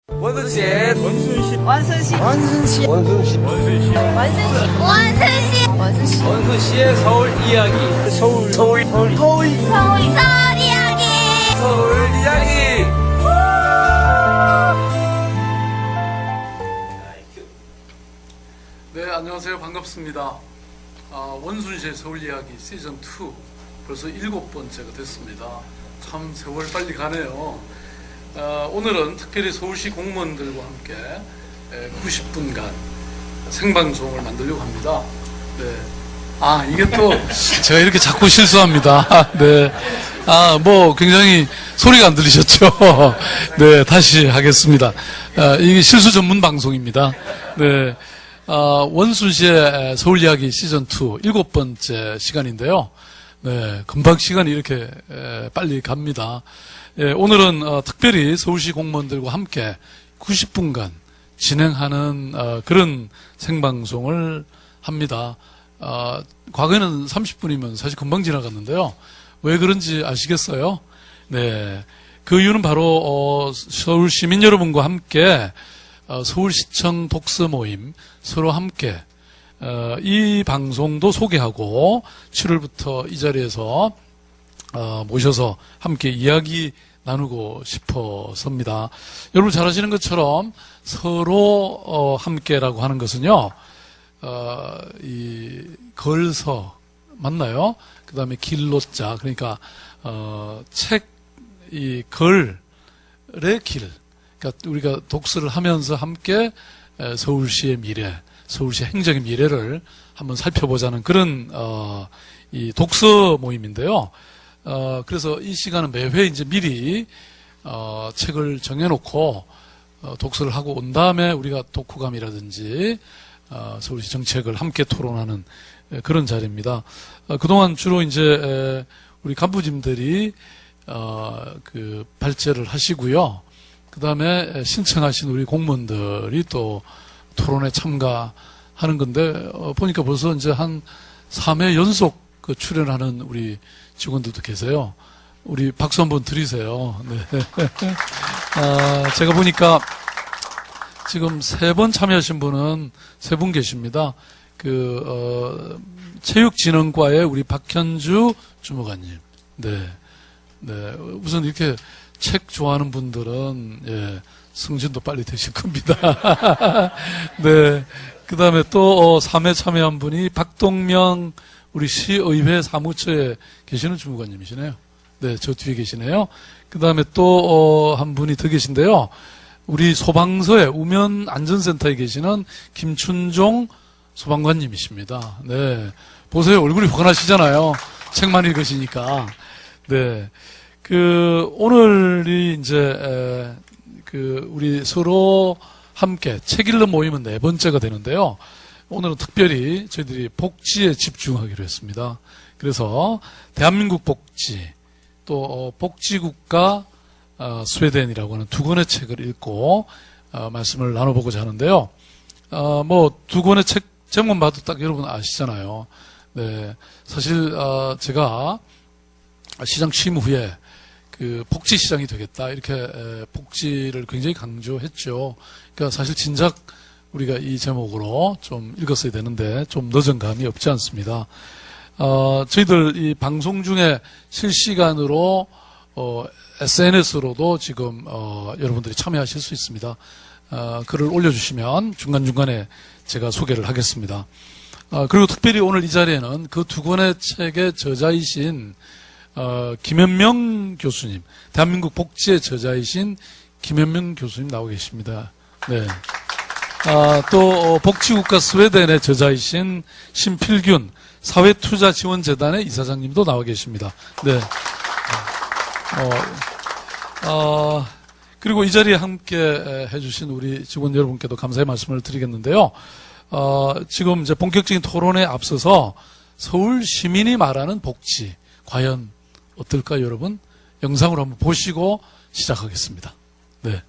원순씨의 원순씨 원순씨 원순씨 원순씨 원순씨 원순씨 원순씨 원순씨의 서울 이야기 서울 이야기 서울 이야기. 네, 안녕하세요. 반갑습니다. 원순시의 서울 이야기 시즌 2 벌써 7번째가 됐습니다. 참 세월 빨리 가네요. 오늘은 특별히 서울시 공무원들과 함께 90분간 생방송을 만들려고 합니다. 네. 이게 또 제가 이렇게 자꾸 실수합니다. 네. 굉장히 소리가 안 들리셨죠? 네, 다시 하겠습니다. 이게 실수 전문 방송입니다. 네. 원순시의 서울 이야기 시즌 2 7번째 시간인데요. 네, 금방 시간이 이렇게 빨리 갑니다. 오늘은 특별히 서울시 공무원들과 함께 90분간 진행하는 그런 생방송을 합니다. 과거에는 30분이면 사실 금방 지나갔는데요. 왜 그런지 아시겠어요? 네, 그 이유는 바로 서울 시민 여러분과 함께 서울시청 독서 모임 서로 함께 이 방송도 소개하고 7월부터 이 자리에서 모셔서 함께 이야기 나누고 싶어서입니다. 여러분 잘 아시는 것처럼 서로 함께라고 하는 것은요, 이 걸서 맞나요? 그 다음에 길로자, 그러니까 이 걸의 길. 그러니까 우리가 독서를 하면서 함께 서울시의 미래, 서울시 행정의 미래를 한번 살펴보자는 그런 이 독서 모임인데요. 그래서 이 시간은 매회 이제 미리 책을 정해놓고 독서를 하고 온 다음에 우리가 독후감이라든지 서울시 정책을 함께 토론하는 그런 자리입니다. 그동안 주로 이제 우리 간부님들이 그 발제를 하시고요. 그 다음에 신청하신 우리 공무원들이 또 토론에 참가하는 건데, 보니까 벌써 이제 한 3회 연속 그 출연하는 우리 직원들도 계세요. 우리 박수 한번 드리세요. 네. 제가 보니까 지금 3번 참여하신 분은 3분 계십니다. 체육진흥과의 우리 박현주 주무관님. 네. 네. 우선 이렇게 책 좋아하는 분들은, 승진도 빨리 되실 겁니다. 네. 그 다음에 또, 3회 참여한 분이 박동명, 우리 시의회 사무처에 계시는 주무관님이시네요. 네, 저 뒤에 계시네요. 그 다음에 또, 한 분이 더 계신데요. 우리 소방서에, 우면 안전센터에 계시는 김춘종 소방관님이십니다. 네. 보세요. 얼굴이 훤하시잖아요. 책만 읽으시니까. 네. 오늘이 이제, 우리 서로 함께 책 읽는 모임은 4번째가 되는데요. 오늘은 특별히 저희들이 복지에 집중하기로 했습니다. 그래서 대한민국 복지, 또 복지국가 스웨덴이라고 하는 2권의 책을 읽고 말씀을 나눠보고자 하는데요. 2권의 책 제목만 봐도 딱 여러분 아시잖아요. 네. 사실 제가 시장 취임 후에 복지시장이 되겠다. 이렇게 복지를 굉장히 강조했죠. 그러니까 사실 진작 우리가 이 제목으로 좀 읽었어야 되는데 좀 늦은 감이 없지 않습니다. 저희들 이 방송 중에 실시간으로 SNS로도 지금 여러분들이 참여하실 수 있습니다. 글을 올려주시면 중간중간에 제가 소개를 하겠습니다. 그리고 특별히 오늘 이 자리에는 그 2권의 책의 저자이신 김현명 교수님, 대한민국 복지의 저자이신 김현명 교수님 나오고 계십니다. 네. 또 복지국가 스웨덴의 저자이신 신필균 사회투자지원재단의 이사장님도 나와 계십니다. 네. 그리고 이 자리에 함께 해주신 우리 직원 여러분께도 감사의 말씀을 드리겠는데요. 지금 이제 본격적인 토론에 앞서서 서울 시민이 말하는 복지 과연 어떨까요, 여러분? 영상으로 한번 보시고 시작하겠습니다. 네.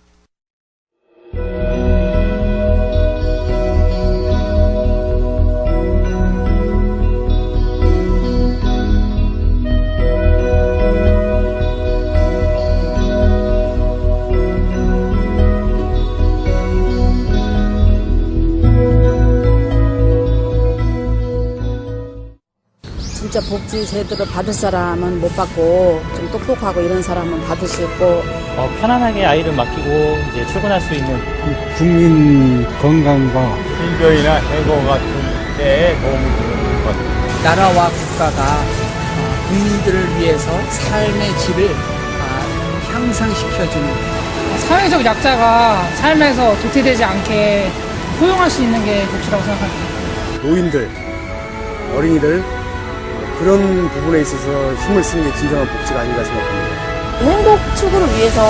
진짜 복지 제대로 받을 사람은 못 받고 좀 똑똑하고 이런 사람은 받을 수 있고 편안하게 아이를 맡기고 이제 출근할 수 있는 국민 건강과 질병이나 해고 같은 데에 도움이 되는 것. 나라와 국가가 국민들을 위해서 삶의 질을 향상시켜주는 사회적 약자가 삶에서 도태되지 않게 포용할 수 있는 게 복지라고 생각합니다. 노인들, 어린이들 그런 부분에 있어서 힘을 쓰는 게 진정한 복지가 아닌가 생각합니다. 행복 추구를 위해서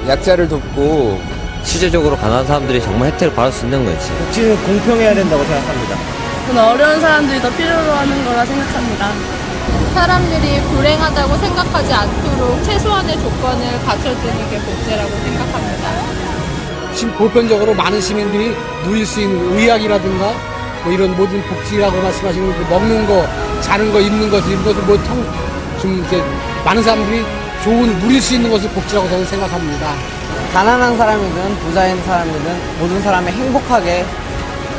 약자를 돕고 실질적으로 가난한 사람들이 정말 혜택을 받을 수 있는 거지. 복지는 공평해야 된다고 생각합니다. 어려운 사람들이 더 필요로 하는 거라 생각합니다. 사람들이 불행하다고 생각하지 않도록 최소한의 조건을 갖춰주는 게 복지라고 생각합니다. 보편적으로 많은 시민들이 누릴 수 있는 의학이라든가 뭐 이런 모든 복지라고 말씀하시는 거, 먹는 거, 자는 거, 입는 것 이런 것들 좀 이제 많은 사람들이 누릴 수 있는 것을 복지라고 저는 생각합니다. 가난한 사람이든 부자인 사람이든 모든 사람이 행복하게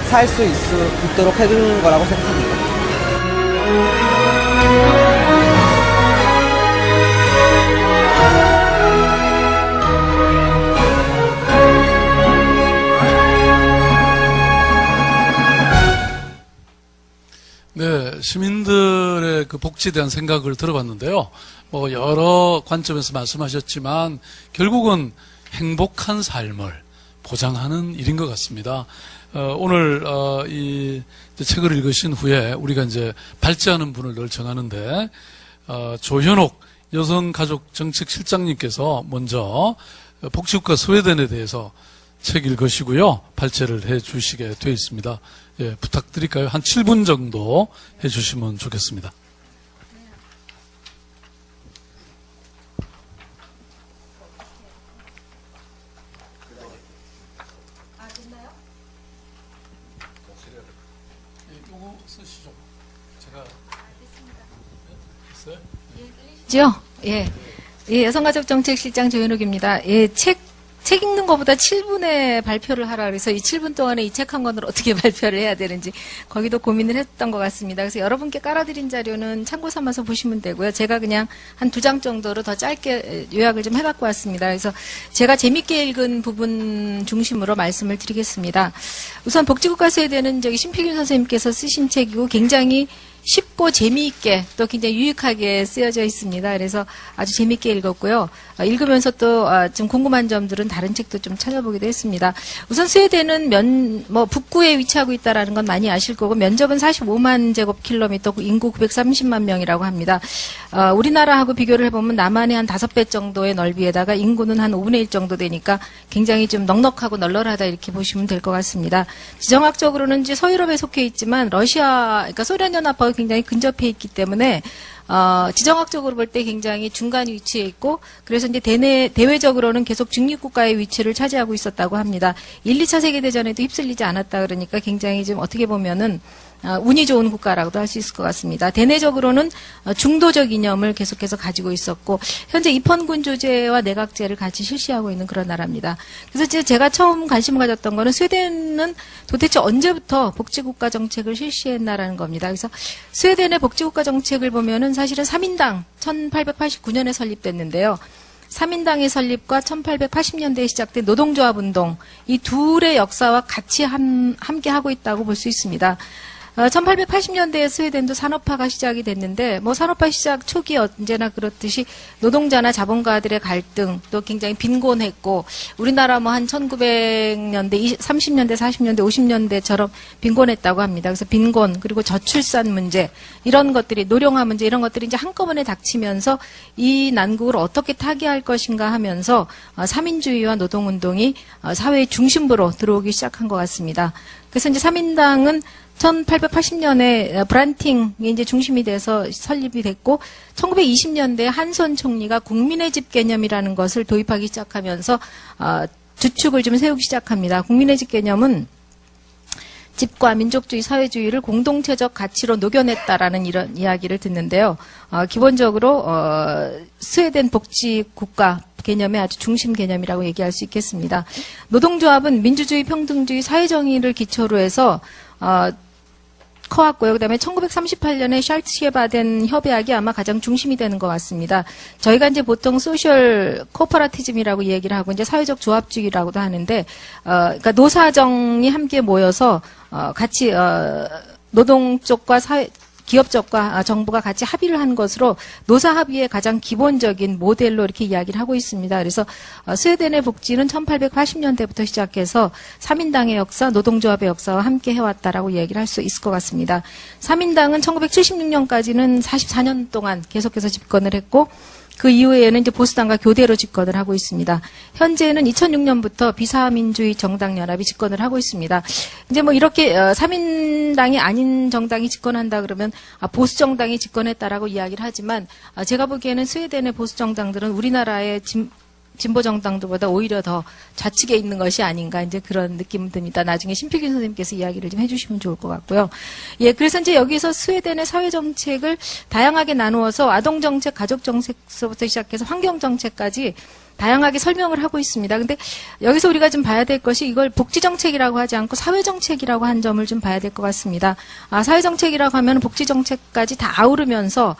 살 수 있도록 해주는 거라고 생각합니다. 네, 시민들의 그 복지에 대한 생각을 들어봤는데요. 뭐 여러 관점에서 말씀하셨지만 결국은 행복한 삶을 보장하는 일인 것 같습니다. 오늘 이 책을 읽으신 후에 우리가 이제 발제하는 분을 늘 정하는데 조현옥 여성가족정책실장님께서 먼저 복지국가 스웨덴에 대해서 책 읽으시고요. 발제를 해 주시게 되어 있습니다. 예, 부탁드릴까요? 한 7분 정도 해 주시면 좋겠습니다. 됐나요? 이거 쓰시죠. 제가 됐습니다. 했어요? 예. 예, 여성가족정책실장 조현옥입니다. 예, 책 읽는 것보다 7분에 발표를 하라 그래서 이 7분 동안에 이 책 한 권을 어떻게 발표를 해야 되는지 거기도 고민을 했던 것 같습니다. 그래서 여러분께 깔아드린 자료는 참고 삼아서 보시면 되고요. 제가 그냥 한 2장 정도로 더 짧게 요약을 좀 해갖고 왔습니다. 그래서 제가 재밌게 읽은 부분 중심으로 말씀을 드리겠습니다. 우선 복지국가 스웨덴은 신필균 선생님께서 쓰신 책이고 굉장히 쉽고 재미있게 또 굉장히 유익하게 쓰여져 있습니다. 그래서 아주 재미있게 읽었고요. 읽으면서 또 좀 궁금한 점들은 다른 책도 좀 찾아보기도 했습니다. 우선 스웨덴은 북구에 위치하고 있다라는 건 많이 아실 거고 면적은 45만 제곱킬로미터, 인구 930만 명이라고 합니다. 우리나라하고 비교를 해보면 남한의 한 5배 정도의 넓이에다가 인구는 한 5분의 1 정도 되니까 굉장히 좀 넉넉하고 널널하다 이렇게 보시면 될 것 같습니다. 지정학적으로는 이제 서유럽에 속해 있지만 그러니까 소련연합하고 굉장히 근접해 있기 때문에 지정학적으로 볼 때 굉장히 중간 위치에 있고 그래서 이제 대외적으로는 계속 중립국가의 위치를 차지하고 있었다고 합니다. 1, 2차 세계대전에도 휩쓸리지 않았다 그러니까 굉장히 좀 어떻게 보면은 운이 좋은 국가라고도 할 수 있을 것 같습니다. 대내적으로는 중도적 이념을 계속해서 가지고 있었고 현재 입헌군 조제와 내각제를 같이 실시하고 있는 그런 나라입니다. 그래서 제가 처음 관심을 가졌던 거는 스웨덴은 도대체 언제부터 복지국가 정책을 실시했나라는 겁니다. 그래서 스웨덴의 복지국가 정책을 보면은 사실은 3인당 1889년에 설립됐는데요. 3인당의 설립과 1880년대에 시작된 노동조합 운동 이 둘의 역사와 같이 함께 하고 있다고 볼 수 있습니다. 1880년대에 스웨덴도 산업화가 시작이 됐는데 산업화 시작 초기 언제나 그렇듯이 노동자나 자본가들의 갈등 또 굉장히 빈곤했고 우리나라 한 1900년대, 30년대, 40년대, 50년대처럼 빈곤했다고 합니다. 그래서 빈곤 그리고 저출산 문제 이런 것들이 노령화 문제 이런 것들이 이제 한꺼번에 닥치면서 이 난국을 어떻게 타개할 것인가 하면서 3인주의와 노동운동이 사회의 중심부로 들어오기 시작한 것 같습니다. 그래서 이제 3인당은 1880년에 브란팅이 이제 중심이 돼서 설립이 됐고 1920년대에 한선 총리가 국민의 집 개념이라는 것을 도입하기 시작하면서 주축을 좀 세우기 시작합니다. 국민의 집 개념은 집과 민족주의, 사회주의를 공동체적 가치로 녹여냈다라는 이런 이야기를 듣는데요. 기본적으로 스웨덴 복지국가 개념의 아주 중심 개념이라고 얘기할 수 있겠습니다. 노동조합은 민주주의, 평등주의, 사회정의를 기초로 해서 커왔고요. 그다음에 1938년에 샬츠바덴 협약이 아마 가장 중심이 되는 것 같습니다. 저희가 이제 보통 소셜 코퍼라티즘이라고 얘기를 하고 이제 사회적 조합주의라고도 하는데, 그러니까 노사정이 함께 모여서 같이 노동 쪽과 기업 쪽과 정부가 같이 합의를 한 것으로 노사 합의의 가장 기본적인 모델로 이렇게 이야기를 하고 있습니다. 그래서 스웨덴의 복지는 1880년대부터 시작해서 3인당의 역사, 노동조합의 역사와 함께 해왔다라고 얘기를 할 수 있을 것 같습니다. 3인당은 1976년까지는 44년 동안 계속해서 집권을 했고 그 이후에는 이제 보수당과 교대로 집권을 하고 있습니다. 현재는 2006년부터 비사민주의 정당연합이 집권을 하고 있습니다. 이제 뭐 이렇게 3인당이 아닌 정당이 집권한다 그러면 보수 정당이 집권했다라고 이야기를 하지만 제가 보기에는 스웨덴의 보수 정당들은 우리나라의 진보 정당들보다 오히려 더 좌측에 있는 것이 아닌가 이제 그런 느낌이 듭니다. 나중에 신필균 선생님께서 이야기를 좀 해주시면 좋을 것 같고요. 예, 그래서 이제 여기서 스웨덴의 사회 정책을 다양하게 나누어서 아동 정책, 가족 정책서부터 시작해서 환경 정책까지 다양하게 설명을 하고 있습니다. 근데 여기서 우리가 좀 봐야 될 것이 이걸 복지정책이라고 하지 않고 사회정책이라고 한 점을 좀 봐야 될 것 같습니다. 사회정책이라고 하면 복지정책까지 다 아우르면서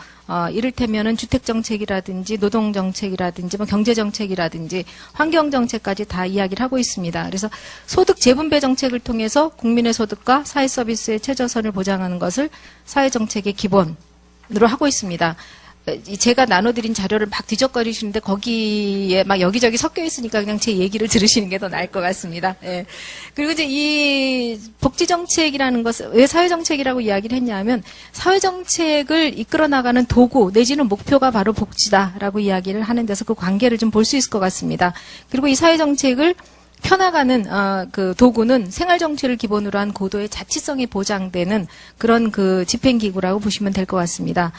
이를테면은 주택정책이라든지 노동정책이라든지 뭐 경제정책이라든지 환경정책까지 다 이야기를 하고 있습니다. 그래서 소득 재분배 정책을 통해서 국민의 소득과 사회서비스의 최저선을 보장하는 것을 사회정책의 기본으로 하고 있습니다. 제가 나눠드린 자료를 막 뒤적거리시는데 거기에 막 여기저기 섞여 있으니까 그냥 제 얘기를 들으시는 게 더 나을 것 같습니다. 예. 그리고 이제 이 복지정책이라는 것을 왜 사회정책이라고 이야기를 했냐면 사회정책을 이끌어 나가는 도구 내지는 목표가 바로 복지다라고 이야기를 하는 데서 그 관계를 좀 볼 수 있을 것 같습니다. 그리고 이 사회정책을 펴나가는 그 도구는 생활정치를 기본으로 한 고도의 자치성이 보장되는 그런 그 집행기구라고 보시면 될 것 같습니다.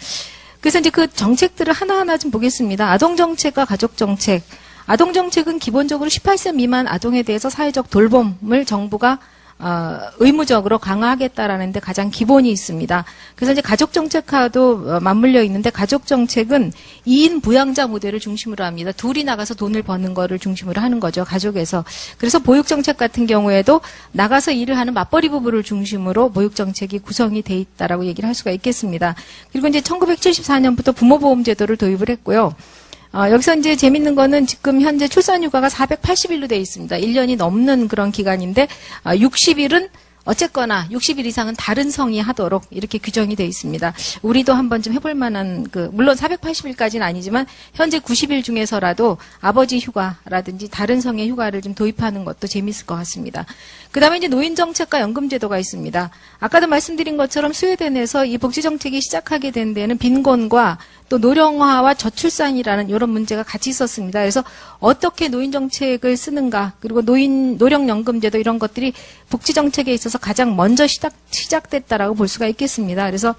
그래서 이제 그 정책들을 하나하나 좀 보겠습니다. 아동정책과 가족정책. 아동정책은 기본적으로 18세 미만 아동에 대해서 사회적 돌봄을 정부가 의무적으로 강화하겠다라는 데 가장 기본이 있습니다. 그래서 이제 가족정책과도 맞물려 있는데 가족정책은 2인 부양자 모델을 중심으로 합니다. 둘이 나가서 돈을 버는 거를 중심으로 하는 거죠. 가족에서. 그래서 보육정책 같은 경우에도 나가서 일을 하는 맞벌이 부부를 중심으로 보육정책이 구성이 돼 있다라고 얘기를 할 수가 있겠습니다. 그리고 이제 1974년부터 부모보험제도를 도입을 했고요. 여기서 이제 재밌는 거는 지금 현재 출산휴가가 480일로 돼 있습니다. 1년이 넘는 그런 기간인데 60일은 어쨌거나 60일 이상은 다른 성이 하도록 이렇게 규정이 되어 있습니다. 우리도 한번 좀 해볼 만한 물론 480일까지는 아니지만 현재 90일 중에서라도 아버지 휴가라든지 다른 성의 휴가를 좀 도입하는 것도 재미있을 것 같습니다. 그다음에 이제 노인정책과 연금제도가 있습니다. 아까도 말씀드린 것처럼 스웨덴에서 이 복지정책이 시작하게 된 데는 빈곤과 또 노령화와 저출산이라는 이런 문제가 같이 있었습니다. 그래서 어떻게 노인정책을 쓰는가, 그리고 노령연금제도 이런 것들이 복지정책에 있어서 가장 먼저 시작됐다라고 볼 수가 있겠습니다. 그래서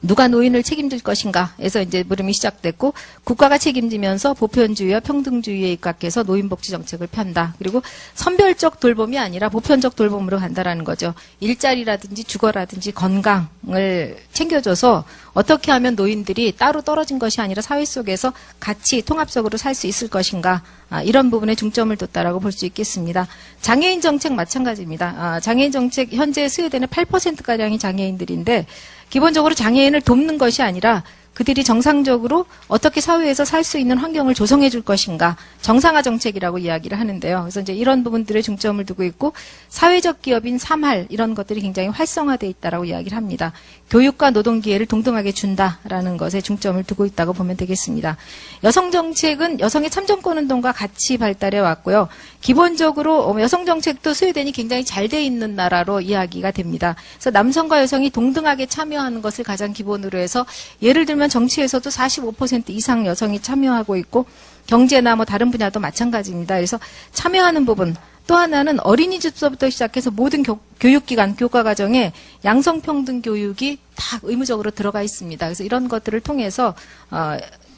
누가 노인을 책임질 것인가에서 이제 물음이 시작됐고 국가가 책임지면서 보편주의와 평등주의에 입각해서 노인복지 정책을 편다. 그리고 선별적 돌봄이 아니라 보편적 돌봄으로 간다라는 거죠. 일자리라든지 주거라든지 건강을 챙겨줘서 어떻게 하면 노인들이 따로 떨어진 것이 아니라 사회 속에서 같이 통합적으로 살 수 있을 것인가. 이런 부분에 중점을 뒀다라고 볼 수 있겠습니다. 장애인 정책 마찬가지입니다. 장애인 정책 현재 스웨덴의 8%가량이 장애인들인데 기본적으로 장애인을 돕는 것이 아니라 그들이 정상적으로 어떻게 사회에서 살 수 있는 환경을 조성해 줄 것인가, 정상화 정책이라고 이야기를 하는데요. 그래서 이제 이런 부분들에 중점을 두고 있고 사회적 기업인 3할 이런 것들이 굉장히 활성화되어 있다라고 이야기를 합니다. 교육과 노동 기회를 동등하게 준다라는 것에 중점을 두고 있다고 보면 되겠습니다. 여성 정책은 여성의 참정권 운동과 같이 발달해 왔고요. 기본적으로 여성 정책도 스웨덴이 굉장히 잘 돼 있는 나라로 이야기가 됩니다. 그래서 남성과 여성이 동등하게 참여하는 것을 가장 기본으로 해서 예를 들면 정치에서도 45% 이상 여성이 참여하고 있고 경제나 뭐 다른 분야도 마찬가지입니다. 그래서 참여하는 부분 또 하나는 어린이집서부터 시작해서 모든 교육기관, 교과과정에 양성평등 교육이 다 의무적으로 들어가 있습니다. 그래서 이런 것들을 통해서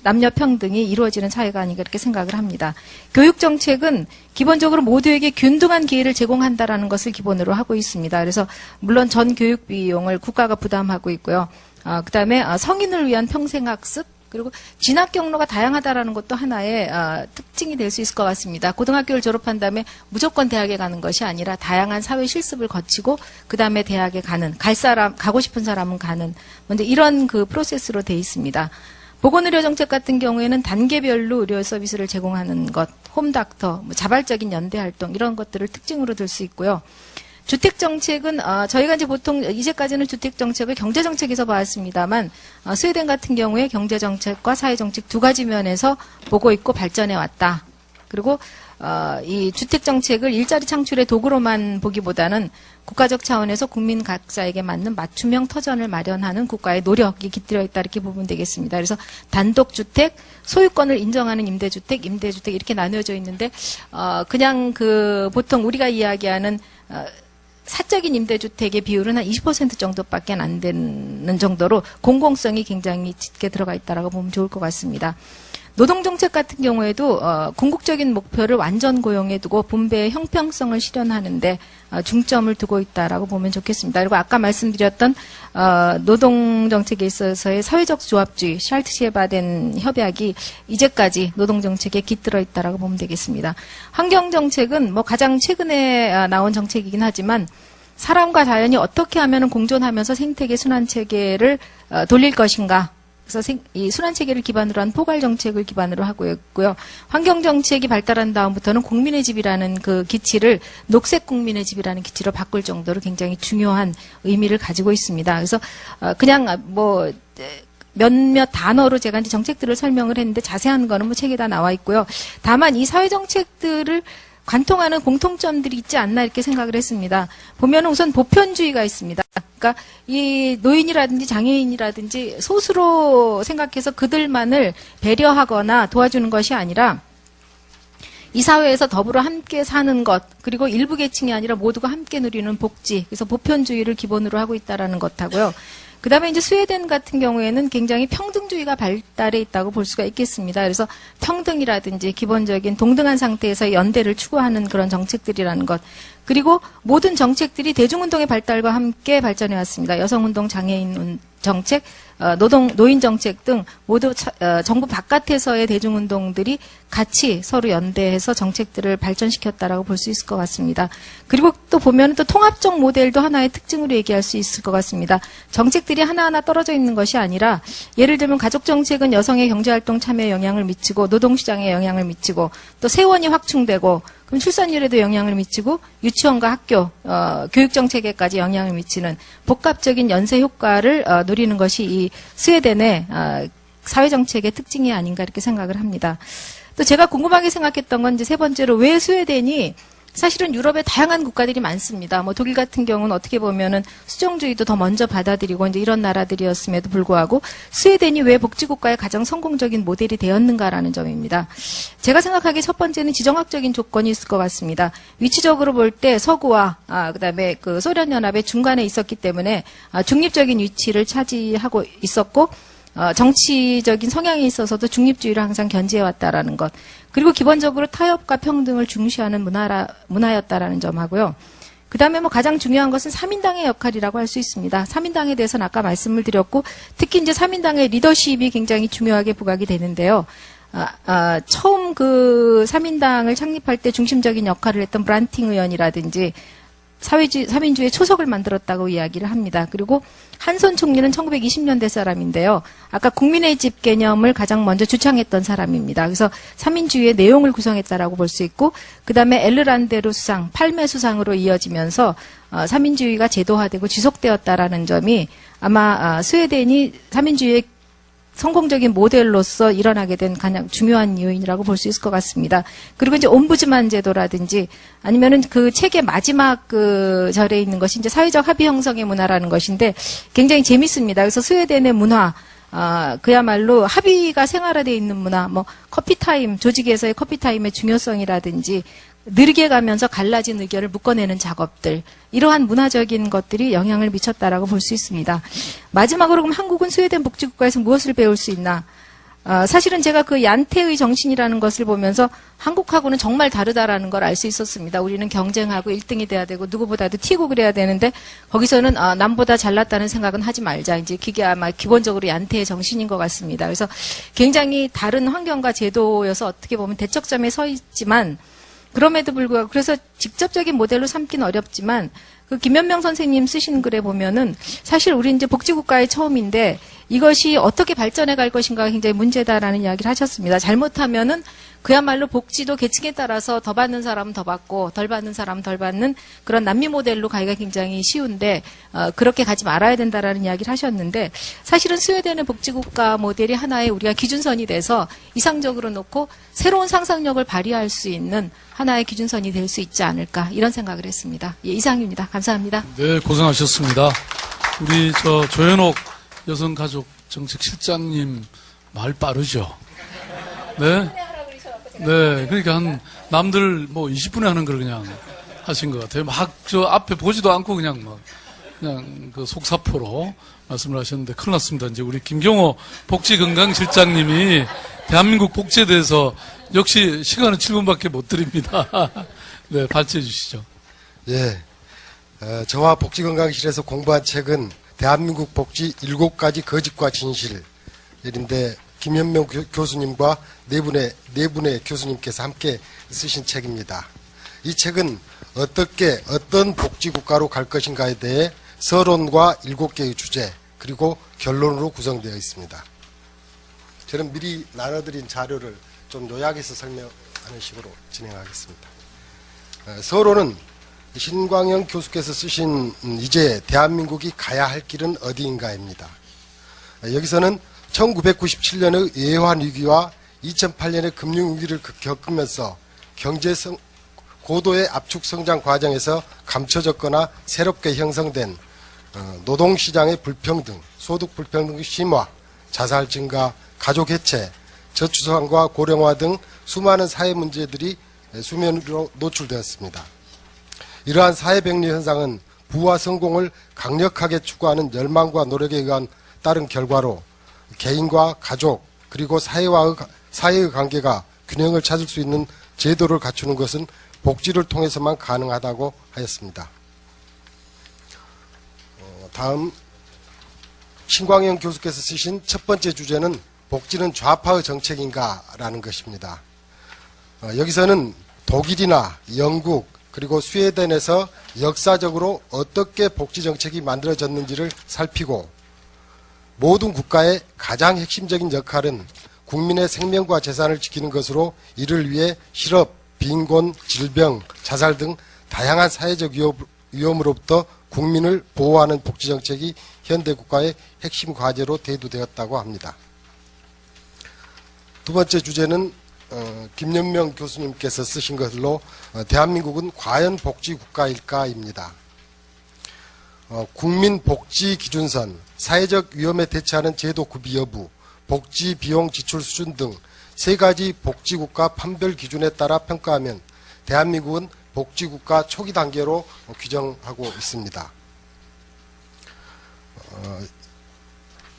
남녀 평등이 이루어지는 사회가 아닌가 이렇게 생각을 합니다. 교육정책은 기본적으로 모두에게 균등한 기회를 제공한다라는 것을 기본으로 하고 있습니다. 그래서 물론 전 교육 비용을 국가가 부담하고 있고요. 그다음에 성인을 위한 평생학습, 그리고 진학 경로가 다양하다라는 것도 하나의 특징이 될 수 있을 것 같습니다. 고등학교를 졸업한 다음에 무조건 대학에 가는 것이 아니라 다양한 사회 실습을 거치고 그 다음에 대학에 가고 싶은 사람은 가는 먼저 이런 그 프로세스로 돼 있습니다. 보건의료 정책 같은 경우에는 단계별로 의료 서비스를 제공하는 것, 홈닥터, 자발적인 연대 활동 이런 것들을 특징으로 들 수 있고요. 주택 정책은 저희가 이제 보통 이제까지는 주택 정책을 경제 정책에서 봐왔습니다만 스웨덴 같은 경우에 경제 정책과 사회 정책 두 가지 면에서 보고 있고 발전해 왔다. 그리고 이 주택 정책을 일자리 창출의 도구로만 보기보다는 국가적 차원에서 국민 각자에게 맞는 맞춤형 터전을 마련하는 국가의 노력이 깃들어 있다 이렇게 보면 되겠습니다. 그래서 단독주택, 소유권을 인정하는 임대주택 이렇게 나누어져 있는데 그냥 그 보통 우리가 이야기하는 사적인 임대주택의 비율은 한 20% 정도밖에 안 되는 정도로 공공성이 굉장히 짙게 들어가 있다라고 보면 좋을 것 같습니다. 노동정책 같은 경우에도 궁극적인 목표를 완전 고용에 두고 분배의 형평성을 실현하는데 중점을 두고 있다라고 보면 좋겠습니다. 그리고 아까 말씀드렸던 노동정책에 있어서의 사회적 조합주의 샬트시에바덴 협약이 이제까지 노동정책에 깃들어 있다라고 보면 되겠습니다. 환경정책은 뭐 가장 최근에 나온 정책이긴 하지만 사람과 자연이 어떻게 하면 공존하면서 생태계 순환체계를 돌릴 것인가. 그래서 이 순환체계를 기반으로 한 포괄정책을 기반으로 하고 있고요. 환경정책이 발달한 다음부터는 국민의 집이라는 그 기치를 녹색 국민의 집이라는 기치로 바꿀 정도로 굉장히 중요한 의미를 가지고 있습니다. 그래서 그냥 뭐 몇몇 단어로 제가 이제 정책들을 설명을 했는데 자세한 거는 뭐 책에 다 나와 있고요. 다만 이 사회정책들을 관통하는 공통점들이 있지 않나 이렇게 생각을 했습니다. 보면 우선 보편주의가 있습니다. 그러니까 이 노인이라든지 장애인이라든지 소수로 생각해서 그들만을 배려하거나 도와주는 것이 아니라 이 사회에서 더불어 함께 사는 것, 그리고 일부 계층이 아니라 모두가 함께 누리는 복지, 그래서 보편주의를 기본으로 하고 있다라는 것하고요. 그 다음에 이제 스웨덴 같은 경우에는 굉장히 평등주의가 발달해 있다고 볼 수가 있겠습니다. 그래서 평등이라든지 기본적인 동등한 상태에서 연대를 추구하는 그런 정책들이라는 것. 그리고 모든 정책들이 대중운동의 발달과 함께 발전해 왔습니다. 여성운동, 장애인 정책, 노인 정책 등 모두 정부 바깥에서의 대중운동들이 같이 서로 연대해서 정책들을 발전시켰다라고 볼 수 있을 것 같습니다. 그리고 또 보면 또 통합적 모델도 하나의 특징으로 얘기할 수 있을 것 같습니다. 정책들이 하나하나 떨어져 있는 것이 아니라 예를 들면 가족정책은 여성의 경제활동 참여에 영향을 미치고 노동시장에 영향을 미치고 또 세원이 확충되고 그럼 출산율에도 영향을 미치고 유치원과 학교, 교육정책에까지 영향을 미치는 복합적인 연쇄 효과를 누리는 것이 이 스웨덴의 사회정책의 특징이 아닌가 이렇게 생각을 합니다. 또 제가 궁금하게 생각했던 건 이제 세 번째로 왜 스웨덴이 사실은 유럽에 다양한 국가들이 많습니다. 뭐 독일 같은 경우는 어떻게 보면은 수정주의도 더 먼저 받아들이고 이제 이런 나라들이었음에도 불구하고 스웨덴이 왜 복지국가의 가장 성공적인 모델이 되었는가라는 점입니다. 제가 생각하기에 첫 번째는 지정학적인 조건이 있을 것 같습니다. 위치적으로 볼 때 서구와 그다음에 그 소련연합의 중간에 있었기 때문에 중립적인 위치를 차지하고 있었고 정치적인 성향에 있어서도 중립주의를 항상 견지해왔다라는 것. 그리고 기본적으로 타협과 평등을 중시하는 문화였다라는 점하고요. 그 다음에 뭐 가장 중요한 것은 3인당의 역할이라고 할 수 있습니다. 3인당에 대해서는 아까 말씀을 드렸고, 특히 이제 3인당의 리더십이 굉장히 중요하게 부각이 되는데요. 처음 그 3인당을 창립할 때 중심적인 역할을 했던 브란팅 의원이라든지, 3인주의 초석을 만들었다고 이야기를 합니다. 그리고 한손 총리는 1920년대 사람인데요. 아까 국민의 집 개념을 가장 먼저 주창했던 사람입니다. 그래서 3인주의의 내용을 구성했다라고 볼 수 있고, 그 다음에 엘르란데르 수상, 팔메 수상으로 이어지면서 3인주의가 제도화되고 지속되었다라는 점이 아마 스웨덴이 3인주의의 성공적인 모델로서 일어나게 된 가장 중요한 요인이라고 볼 수 있을 것 같습니다. 그리고 이제 옴부즈만 제도라든지 아니면은 그 책의 마지막 그 절에 있는 것이 이제 사회적 합의 형성의 문화라는 것인데 굉장히 재밌습니다. 그래서 스웨덴의 문화, 그야말로 합의가 생활화되어 있는 문화, 뭐 커피타임, 조직에서의 커피타임의 중요성이라든지 느리게 가면서 갈라진 의견을 묶어내는 작업들, 이러한 문화적인 것들이 영향을 미쳤다라고 볼 수 있습니다. 마지막으로 그럼 한국은 스웨덴 복지국가에서 무엇을 배울 수 있나? 사실은 제가 그 얀태의 정신이라는 것을 보면서 한국하고는 정말 다르다라는 걸 알 수 있었습니다. 우리는 경쟁하고 1등이 돼야 되고 누구보다도 튀고 그래야 되는데 거기서는 남보다 잘났다는 생각은 하지 말자. 이제 그게 아마 기본적으로 얀태의 정신인 것 같습니다. 그래서 굉장히 다른 환경과 제도여서 어떻게 보면 대척점에 서 있지만 그럼에도 불구하고 그래서 직접적인 모델로 삼기는 어렵지만 그 김현명 선생님 쓰신 글에 보면은 사실 우리 이제 복지국가의 처음인데 이것이 어떻게 발전해 갈 것인가가 굉장히 문제다라는 이야기를 하셨습니다. 잘못하면은 그야말로 복지도 계층에 따라서 더 받는 사람은 더 받고 덜 받는 사람은 덜 받는 그런 남미 모델로 가기가 굉장히 쉬운데 그렇게 가지 말아야 된다라는 이야기를 하셨는데 사실은 스웨덴의 복지국가 모델이 하나의 우리가 기준선이 돼서 이상적으로 놓고 새로운 상상력을 발휘할 수 있는 하나의 기준선이 될 수 있지 않을까 이런 생각을 했습니다. 예, 이상입니다. 감사합니다. 네, 고생하셨습니다. 우리 조현옥 여성가족정책실장님 말 빠르죠? 네? 네, 그러니까 남들 20분에 하는 걸 그냥 하신 것 같아요. 막 앞에 보지도 않고 그냥 그 속사포로 말씀을 하셨는데 큰일 났습니다. 이제 우리 김경호 복지건강실장님이 대한민국 복지에 대해서 역시 시간은 7분밖에 못 드립니다. 네, 발제해 주시죠. 예. 저와 복지건강실에서 공부한 책은 대한민국 복지 7가지 거짓과 진실인데 김현명 교수님과 네 분의 교수님께서 함께 쓰신 책입니다. 이 책은 어떤 복지국가로 갈 것인가에 대해 서론과 7개의 주제 그리고 결론으로 구성되어 있습니다. 저는 미리 나눠드린 자료를 좀 요약해서 설명하는 식으로 진행하겠습니다. 서론은 신광영 교수께서 쓰신 이제 대한민국이 가야 할 길은 어디인가입니다. 여기서는 1997년의 외환 위기와 2008년의 금융 위기를 겪으면서 고도의 압축 성장 과정에서 감춰졌거나 새롭게 형성된 노동시장의 불평등, 소득 불평등 심화, 자살 증가, 가족 해체, 저출산과 고령화 등 수많은 사회 문제들이 수면으로 노출되었습니다. 이러한 사회병리 현상은 부와 성공을 강력하게 추구하는 열망과 노력에 의한 따른 결과로 개인과 가족 그리고 사회의 관계가 균형을 찾을 수 있는 제도를 갖추는 것은 복지를 통해서만 가능하다고 하였습니다. 다음 신광영 교수께서 쓰신 첫 번째 주제는 복지는 좌파의 정책인가라는 것입니다. 여기서는 독일이나 영국 그리고 스웨덴에서 역사적으로 어떻게 복지 정책이 만들어졌는지를 살피고 모든 국가의 가장 핵심적인 역할은 국민의 생명과 재산을 지키는 것으로 이를 위해 실업, 빈곤, 질병, 자살 등 다양한 사회적 위험으로부터 국민을 보호하는 복지 정책이 현대 국가의 핵심 과제로 대두되었다고 합니다. 두 번째 주제는 김현명 교수님께서 쓰신 것으로 대한민국은 과연 복지국가일까입니다. 국민 복지 기준선, 사회적 위험에 대처하는 제도 구비 여부, 복지 비용 지출 수준 등 세 가지 복지국가 판별 기준에 따라 평가하면 대한민국은 복지국가 초기 단계로 규정하고 있습니다.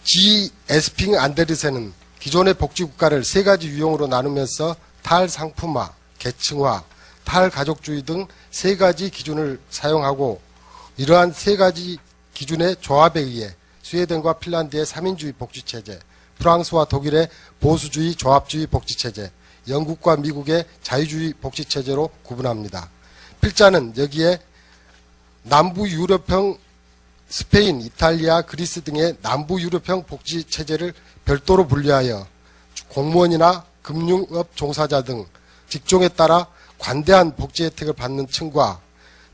G. 에스핑 안데르센은 기존의 복지국가를 세 가지 유형으로 나누면서 탈상품화, 계층화, 탈가족주의 등 세 가지 기준을 사용하고 이러한 세 가지 기준의 조합에 의해 스웨덴과 핀란드의 3인주의 복지체제, 프랑스와 독일의 보수주의 조합주의 복지체제, 영국과 미국의 자유주의 복지체제로 구분합니다. 필자는 여기에 남부 유럽형 스페인, 이탈리아, 그리스 등의 남부 유럽형 복지체제를 별도로 분류하여 공무원이나 금융업 종사자 등 직종에 따라 관대한 복지 혜택을 받는 층과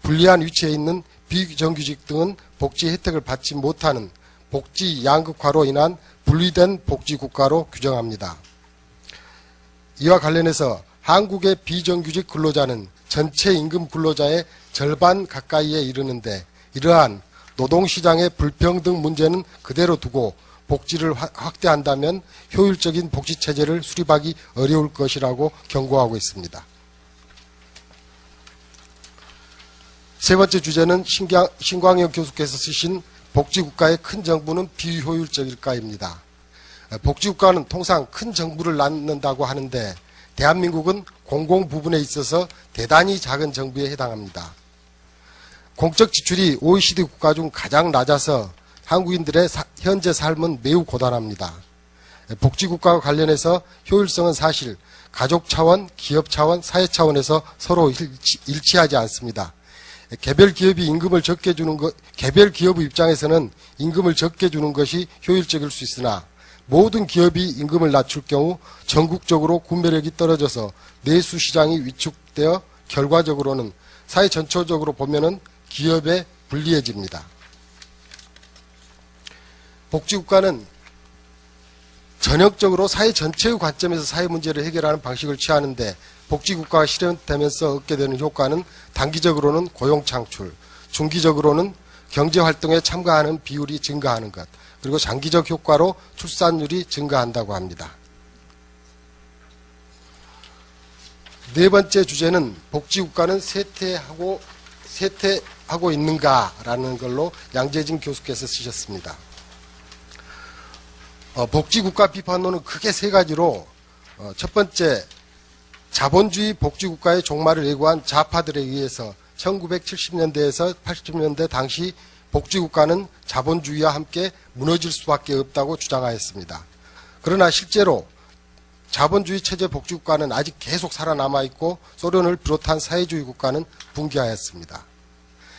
불리한 위치에 있는 비정규직 등은 복지 혜택을 받지 못하는 복지 양극화로 인한 분리된 복지국가로 규정합니다. 이와 관련해서 한국의 비정규직 근로자는 전체 임금 근로자의 절반 가까이에 이르는데 이러한 노동시장의 불평등 문제는 그대로 두고 복지를 확대한다면 효율적인 복지체제를 수립하기 어려울 것이라고 경고하고 있습니다. 세 번째 주제는 신광영 교수께서 쓰신 복지국가의 큰 정부는 비효율적일까입니다. 복지국가는 통상 큰 정부를 낳는다고 하는데 대한민국은 공공 부분에 있어서 대단히 작은 정부에 해당합니다. 공적 지출이 OECD 국가 중 가장 낮아서 한국인들의 현재 삶은 매우 고단합니다. 복지국가와 관련해서 효율성은 사실 가족 차원, 기업 차원, 사회 차원에서 서로 일치하지 않습니다. 개별 기업의 입장에서는 임금을 적게 주는 것이 효율적일 수 있으나 모든 기업이 임금을 낮출 경우 전국적으로 구매력이 떨어져서 내수 시장이 위축되어 결과적으로는 사회 전체적으로 보면은 기업에 불리해집니다. 복지국가는 전형적으로 사회 전체의 관점에서 사회 문제를 해결하는 방식을 취하는데 복지국가가 실현되면서 얻게 되는 효과는 단기적으로는 고용 창출, 중기적으로는 경제활동에 참가하는 비율이 증가하는 것, 그리고 장기적 효과로 출산율이 증가한다고 합니다. 네 번째 주제는 복지국가는 쇠퇴하고 있는가라는 걸로 양재진 교수께서 쓰셨습니다. 복지국가 비판론은 크게 세 가지로 첫 번째, 자본주의 복지국가의 종말을 예고한 좌파들에 의해서 1970년대에서 80년대 당시 복지국가는 자본주의와 함께 무너질 수밖에 없다고 주장하였습니다. 그러나 실제로 자본주의 체제 복지국가는 아직 계속 살아남아 있고 소련을 비롯한 사회주의 국가는 붕괴하였습니다.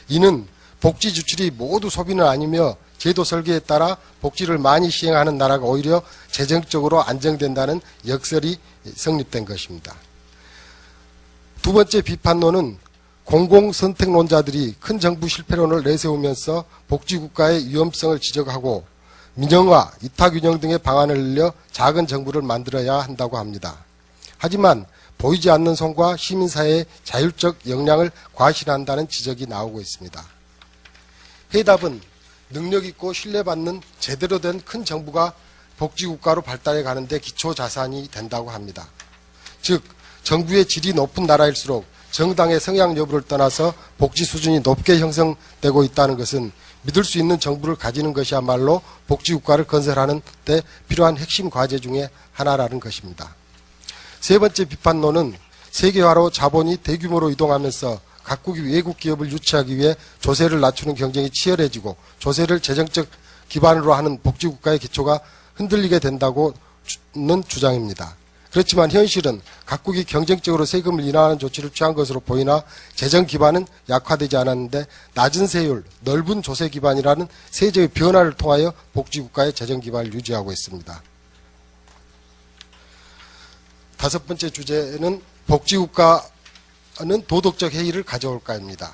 이는 복지 지출이 모두 소비는 아니며 제도 설계에 따라 복지를 많이 시행하는 나라가 오히려 재정적으로 안정된다는 역설이 성립된 것입니다. 두 번째 비판론은 공공선택론자들이 큰 정부 실패론을 내세우면서 복지국가의 위험성을 지적하고 민영화, 이타균형 등의 방안을 늘려 작은 정부를 만들어야 한다고 합니다. 하지만 보이지 않는 손과 시민사회의 자율적 역량을 과신한다는 지적이 나오고 있습니다. 해답은 능력있고 신뢰받는 제대로 된 큰 정부가 복지국가로 발달해 가는데 기초자산이 된다고 합니다. 즉 정부의 질이 높은 나라일수록 정당의 성향 여부를 떠나서 복지 수준이 높게 형성되고 있다는 것은 믿을 수 있는 정부를 가지는 것이야말로 복지국가를 건설하는 데 필요한 핵심 과제 중에 하나라는 것입니다. 세 번째 비판론은 세계화로 자본이 대규모로 이동하면서 각국이 외국 기업을 유치하기 위해 조세를 낮추는 경쟁이 치열해지고 조세를 재정적 기반으로 하는 복지국가의 기초가 흔들리게 된다고는 주장입니다. 그렇지만 현실은 각국이 경쟁적으로 세금을 인하하는 조치를 취한 것으로 보이나 재정 기반은 약화되지 않았는데 낮은 세율, 넓은 조세 기반이라는 세제의 변화를 통하여 복지국가의 재정 기반을 유지하고 있습니다. 다섯 번째 주제는 복지국가는 도덕적 해이를 가져올까입니다.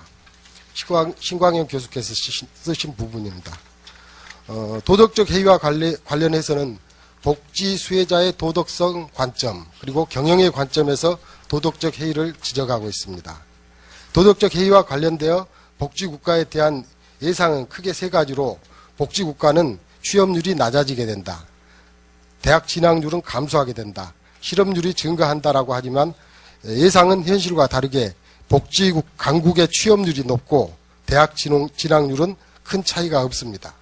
신광현 교수께서 쓰신 부분입니다. 도덕적 해이와 관련해서는 복지 수혜자의 도덕성 관점 그리고 경영의 관점에서 도덕적 해이를 지적하고 있습니다. 도덕적 해이와 관련되어 복지국가에 대한 예상은 크게 세 가지로 복지국가는 취업률이 낮아지게 된다. 대학 진학률은 감소하게 된다. 실업률이 증가한다라고 하지만 예상은 현실과 다르게 복지국 강국의 취업률이 높고 대학 진학률은 큰 차이가 없습니다.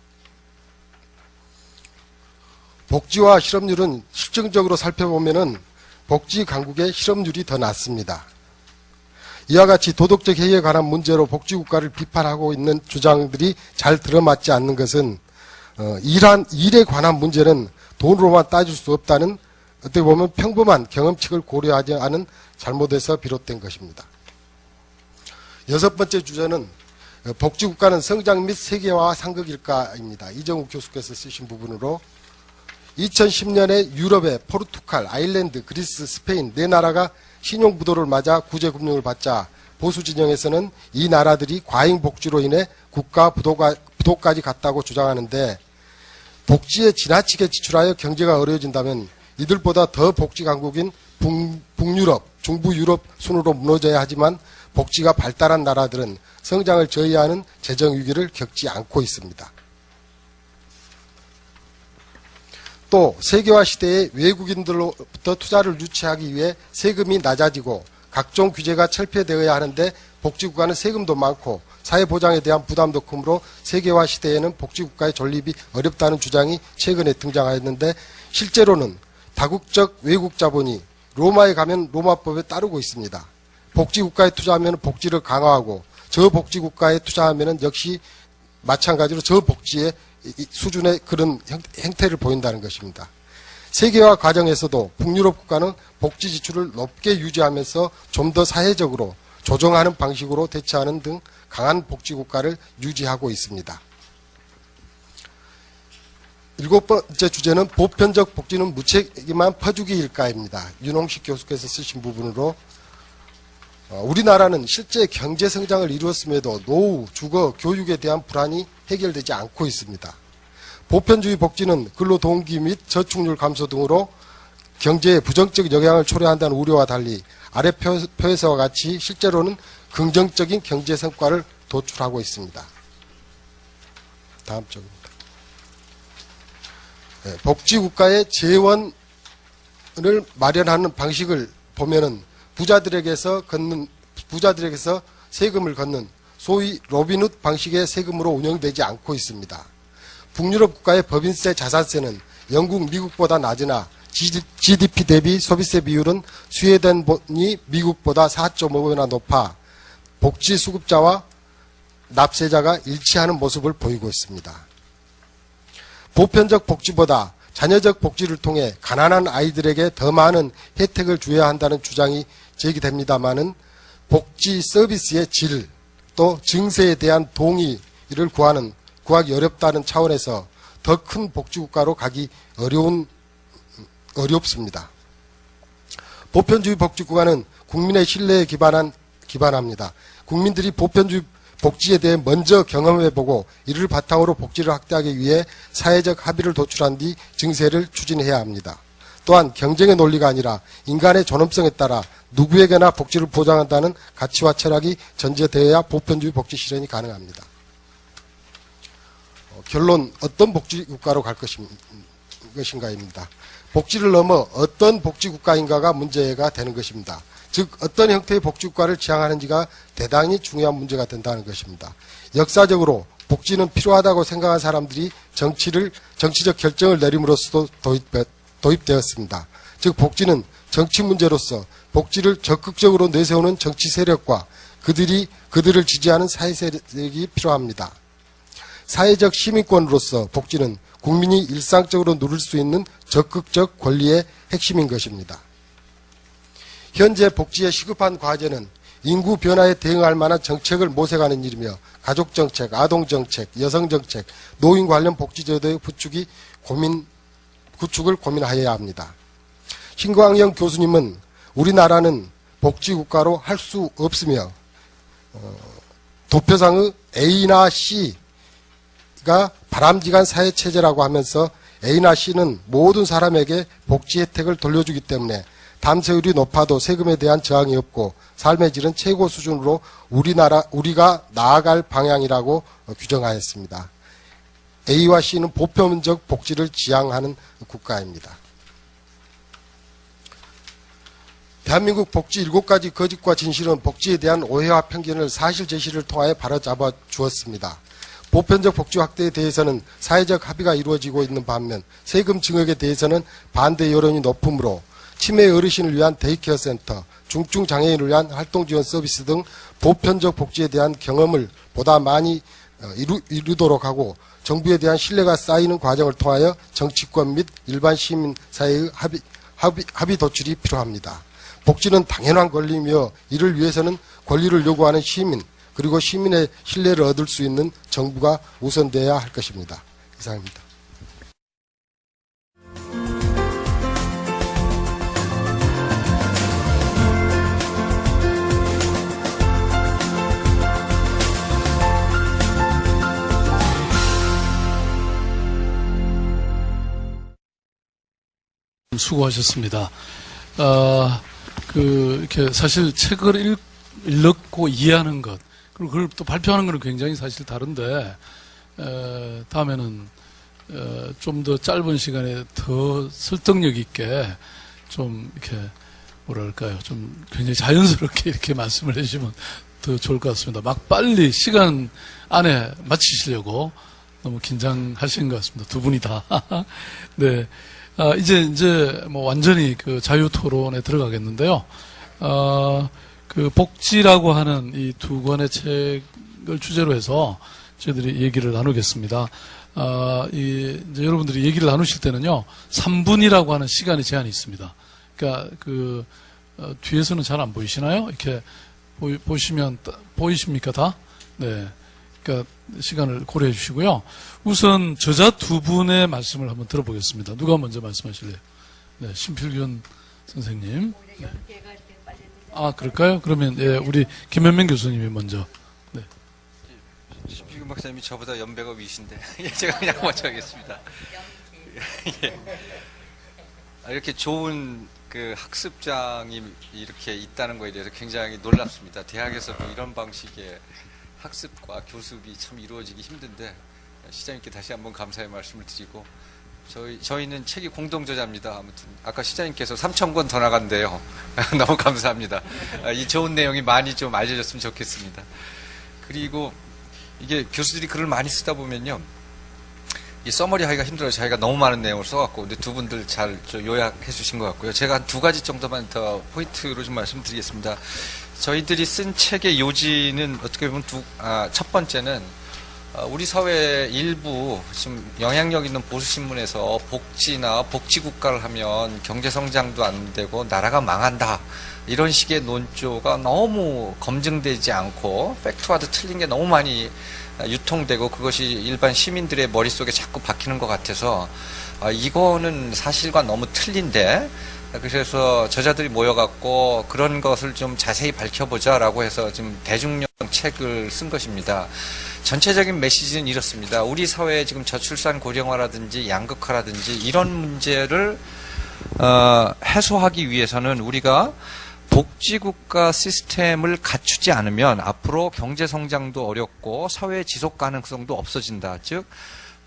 복지와 실업률은 실증적으로 살펴보면은 복지 강국의 실업률이 더 낮습니다. 이와 같이 도덕적 해이에 관한 문제로 복지국가를 비판하고 있는 주장들이 잘 들어맞지 않는 것은 일에 관한 문제는 돈으로만 따질 수 없다는 어떻게 보면 평범한 경험칙을 고려하지 않은 잘못에서 비롯된 것입니다. 여섯 번째 주제는 복지국가는 성장 및 세계화 상극일까입니다. 이정욱 교수께서 쓰신 부분으로 2010년에 유럽의 포르투갈, 아일랜드, 그리스, 스페인 네 나라가 신용부도를 맞아 구제금융을 받자 보수 진영에서는 이 나라들이 과잉 복지로 인해 국가 부도까지 갔다고 주장하는데 복지에 지나치게 지출하여 경제가 어려워진다면 이들보다 더 복지 강국인 북유럽, 중부유럽 순으로 무너져야 하지만 복지가 발달한 나라들은 성장을 저해하는 재정위기를 겪지 않고 있습니다. 또 세계화 시대에 외국인들로부터 투자를 유치하기 위해 세금이 낮아지고 각종 규제가 철폐되어야 하는데 복지국가는 세금도 많고 사회보장에 대한 부담도 크므로 세계화 시대에는 복지국가의 존립이 어렵다는 주장이 최근에 등장하였는데 실제로는 다국적 외국 자본이 로마에 가면 로마법에 따르고 있습니다. 복지국가에 투자하면 복지를 강화하고 저복지국가에 투자하면 역시 마찬가지로 저복지의 수준의 그런 행태를 보인다는 것입니다. 세계화 과정에서도 북유럽 국가는 복지 지출을 높게 유지하면서 좀 더 사회적으로 조정하는 방식으로 대처하는 등 강한 복지국가를 유지하고 있습니다. 7번째 주제는 보편적 복지는 무책임한 퍼주기일까입니다. 윤홍식 교수께서 쓰신 부분으로 우리나라는 실제 경제 성장을 이루었음에도 노후, 주거, 교육에 대한 불안이 해결되지 않고 있습니다. 보편주의 복지는 근로동기 및 저축률 감소 등으로 경제에 부정적 영향을 초래한다는 우려와 달리 아래 표에서와 같이 실제로는 긍정적인 경제 성과를 도출하고 있습니다. 다음 쪽입니다. 복지국가의 재원을 마련하는 방식을 보면은 부자들에게서 세금을 걷는 소위 로빈훗 방식의 세금으로 운영되지 않고 있습니다. 북유럽 국가의 법인세, 자산세는 영국, 미국보다 낮으나 GDP 대비 소비세 비율은 스웨덴이 미국보다 4.5배나 높아 복지 수급자와 납세자가 일치하는 모습을 보이고 있습니다. 보편적 복지보다 자녀적 복지를 통해 가난한 아이들에게 더 많은 혜택을 주어야 한다는 주장이 제기됩니다마는 복지 서비스의 질, 또 증세에 대한 동의를 구하기 어렵다는 차원에서 더 큰 복지국가로 가기 어렵습니다. 보편주의 복지국가는 국민의 신뢰에 기반합니다. 국민들이 보편주의 복지에 대해 먼저 경험해보고 이를 바탕으로 복지를 확대하기 위해 사회적 합의를 도출한 뒤 증세를 추진해야 합니다. 또한 경쟁의 논리가 아니라 인간의 존엄성에 따라 누구에게나 복지를 보장한다는 가치와 철학이 전제되어야 보편주의 복지 실현이 가능합니다. 결론, 어떤 복지국가로 갈 것인가입니다. 복지를 넘어 어떤 복지국가인가가 문제가 되는 것입니다. 즉 어떤 형태의 복지국가를 지향하는지가 대단히 중요한 문제가 된다는 것입니다. 역사적으로 복지는 필요하다고 생각한 사람들이 정치적 결정을 내림으로써 도입되었습니다. 즉 복지는 정치 문제로서 복지를 적극적으로 내세우는 정치 세력과 그들을 지지하는 사회 세력이 필요합니다. 사회적 시민권으로서 복지는 국민이 일상적으로 누릴 수 있는 적극적 권리의 핵심인 것입니다. 현재 복지의 시급한 과제는 인구 변화에 대응할 만한 정책을 모색하는 일이며 가족정책, 아동정책, 여성정책, 노인 관련 복지제도의 구축을 고민하여야 합니다. 신광영 교수님은 우리나라는 복지국가로 할 수 없으며 도표상의 A나 C가 바람직한 사회체제라고 하면서 A나 C는 모든 사람에게 복지 혜택을 돌려주기 때문에 담세율이 높아도 세금에 대한 저항이 없고 삶의 질은 최고 수준으로 우리가 나아갈 방향이라고 규정하였습니다. A와 C는 보편적 복지를 지향하는 국가입니다. 대한민국 복지 7가지 거짓과 진실은 복지에 대한 오해와 편견을 사실 제시를 통하여 바로잡아 주었습니다. 보편적 복지 확대에 대해서는 사회적 합의가 이루어지고 있는 반면 세금 증액에 대해서는 반대 여론이 높으므로 치매 어르신을 위한 데이케어 센터, 중증 장애인을 위한 활동지원 서비스 등 보편적 복지에 대한 경험을 보다 많이 이루도록 하고 정부에 대한 신뢰가 쌓이는 과정을 통하여 정치권 및 일반 시민사회의 합의 도출이 필요합니다. 복지는 당연한 권리이며 이를 위해서는 권리를 요구하는 시민 그리고 시민의 신뢰를 얻을 수 있는 정부가 우선되어야 할 것입니다. 이상입니다. 수고하셨습니다. 이렇게 사실 책을 읽고 이해하는 것, 그리고 그걸 또 발표하는 것은 굉장히 사실 다른데, 다음에는, 좀 더 짧은 시간에 더 설득력 있게 좀 이렇게 뭐랄까요, 좀 굉장히 자연스럽게 이렇게 말씀을 해주시면 더 좋을 것 같습니다. 막 빨리 시간 안에 마치시려고 너무 긴장하신 것 같습니다. 두 분이 다. 네. 이제 뭐 완전히 그 자유 토론에 들어가겠는데요. 그 복지라고 하는 이 두 권의 책을 주제로 해서 저희들이 얘기를 나누겠습니다. 이제 여러분들이 얘기를 나누실 때는요, 3분이라고 하는 시간의 제한이 있습니다. 그러니까 뒤에서는 잘 안 보이시나요? 이렇게 보시면 보이십니까 다? 네. 그러니까 시간을 고려해 주시고요. 우선 저자 두 분의 말씀을 한번 들어보겠습니다. 누가 먼저 말씀하실래요? 네, 신필균 선생님. 네. 그럴까요? 그러면 예, 우리 김현명 교수님이 먼저. 네. 신필균 박사님이 저보다 연배가 위신데 제가 그냥 먼저 하겠습니다. 예. 이렇게 좋은 그 학습장이 이렇게 있다는 거에 대해서 굉장히 놀랍습니다. 대학에서도 이런 방식의 학습과 교습이 참 이루어지기 힘든데 시장님께 다시 한번 감사의 말씀을 드리고 저희는 책이 공동저자입니다. 아무튼 아까 시장님께서 3,000권 더 나간대요. 너무 감사합니다. 이 좋은 내용이 많이 좀 알려졌으면 좋겠습니다. 그리고 이게 교수들이 글을 많이 쓰다 보면요, 이 서머리 하기가 힘들어요. 자기가 너무 많은 내용을 써갖고. 근데 두 분들 잘 요약해 주신 것 같고요. 제가 한 두 가지 정도만 더 포인트로 좀 말씀드리겠습니다. 저희들이 쓴 책의 요지는 어떻게 보면 첫 번째는 우리 사회 일부 좀 영향력 있는 보수신문에서 복지나 복지국가를 하면 경제성장도 안 되고 나라가 망한다, 이런 식의 논조가 너무 검증되지 않고 팩트와도 틀린 게 너무 많이 유통되고 그것이 일반 시민들의 머릿속에 자꾸 박히는 것 같아서 이거는 사실과 너무 틀린데, 그래서 저자들이 모여갖고 그런 것을 좀 자세히 밝혀보자라고 해서 지금 대중용 책을 쓴 것입니다. 전체적인 메시지는 이렇습니다. 우리 사회에 지금 저출산 고령화라든지 양극화라든지 이런 문제를 해소하기 위해서는 우리가 복지국가 시스템을 갖추지 않으면 앞으로 경제성장도 어렵고 사회 지속 가능성도 없어진다. 즉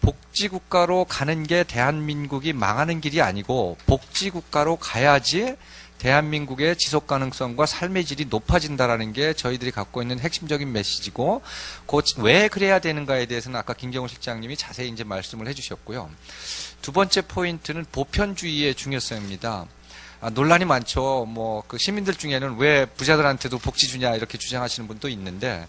복지국가로 가는 게 대한민국이 망하는 길이 아니고 복지국가로 가야지 대한민국의 지속 가능성과 삶의 질이 높아진다라는 게 저희들이 갖고 있는 핵심적인 메시지고, 왜 그래야 되는가에 대해서는 아까 김경호 실장님이 자세히 이제 말씀을 해주셨고요. 두 번째 포인트는 보편주의의 중요성입니다. 논란이 많죠. 그 시민들 중에는 왜 부자들한테도 복지 주냐 이렇게 주장하시는 분도 있는데,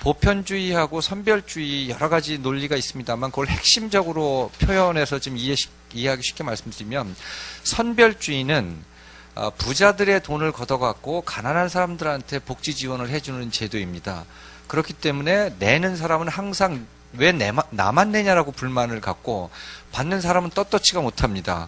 보편주의하고 선별주의 여러 가지 논리가 있습니다만 그걸 핵심적으로 표현해서 좀 이해하기 쉽게 말씀드리면, 선별주의는 부자들의 돈을 걷어갖고 가난한 사람들한테 복지 지원을 해주는 제도입니다. 그렇기 때문에 내는 사람은 항상 왜 나만 내냐라고 불만을 갖고 받는 사람은 떳떳지가 못합니다.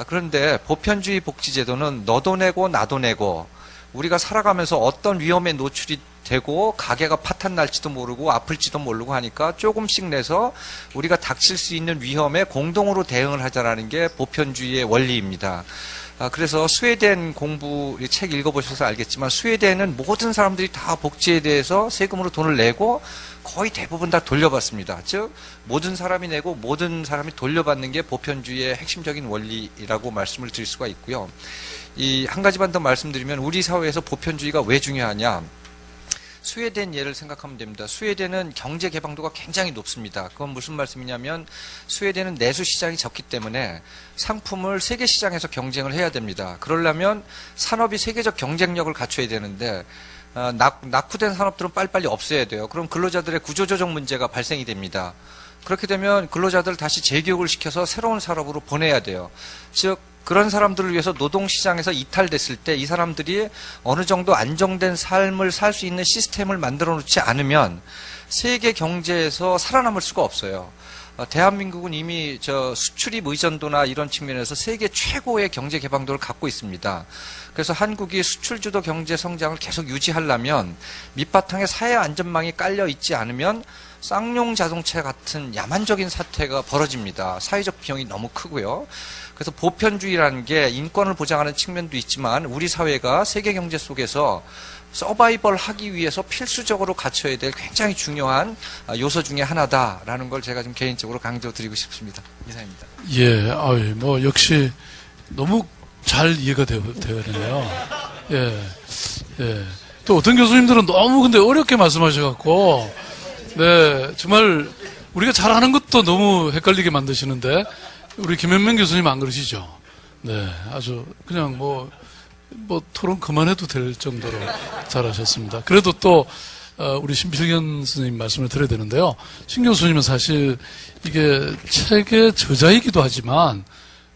그런데 보편주의 복지제도는 너도 내고 나도 내고, 우리가 살아가면서 어떤 위험에 노출이 되고 가게가 파탄 날지도 모르고 아플지도 모르고 하니까 조금씩 내서 우리가 닥칠 수 있는 위험에 공동으로 대응을 하자라는 게 보편주의의 원리입니다. 그래서 스웨덴 책 읽어보셔서 알겠지만 스웨덴은 모든 사람들이 다 복지에 대해서 세금으로 돈을 내고 거의 대부분 다 돌려받습니다. 즉 모든 사람이 내고 모든 사람이 돌려받는 게 보편주의의 핵심적인 원리라고 말씀을 드릴 수가 있고요. 한 가지만 더 말씀드리면 우리 사회에서 보편주의가 왜 중요하냐. 스웨덴 예를 생각하면 됩니다. 스웨덴은 경제 개방도가 굉장히 높습니다. 그건 무슨 말씀이냐면 스웨덴은 내수 시장이 적기 때문에 상품을 세계 시장에서 경쟁을 해야 됩니다. 그러려면 산업이 세계적 경쟁력을 갖춰야 되는데 낙후된 산업들은 빨리빨리 없애야 돼요. 그럼 근로자들의 구조조정 문제가 발생이 됩니다. 그렇게 되면 근로자들을 다시 재교육을 시켜서 새로운 산업으로 보내야 돼요. 즉 그런 사람들을 위해서 노동시장에서 이탈됐을 때 이 사람들이 어느 정도 안정된 삶을 살 수 있는 시스템을 만들어 놓지 않으면 세계 경제에서 살아남을 수가 없어요. 대한민국은 이미 수출입 의존도나 이런 측면에서 세계 최고의 경제 개방도를 갖고 있습니다. 그래서 한국이 수출주도 경제 성장을 계속 유지하려면 밑바탕에 사회 안전망이 깔려 있지 않으면 쌍용 자동차 같은 야만적인 사태가 벌어집니다. 사회적 비용이 너무 크고요. 그래서 보편주의라는 게 인권을 보장하는 측면도 있지만 우리 사회가 세계 경제 속에서 서바이벌 하기 위해서 필수적으로 갖춰야 될 굉장히 중요한 요소 중에 하나다라는 걸 제가 좀 개인적으로 강조드리고 싶습니다. 이상입니다. 예, 역시 너무 잘 이해가 되네요. 예. 또 어떤 교수님들은 너무 근데 어렵게 말씀하셔갖고, 네, 정말 우리가 잘하는 것도 너무 헷갈리게 만드시는데, 우리 김현명 교수님 안 그러시죠? 네, 아주 그냥 뭐 토론 그만해도 될 정도로 잘하셨습니다. 그래도 또 우리 신필경 선생님 말씀을 드려야 되는데요. 신 교수님은 사실 이게 책의 저자이기도 하지만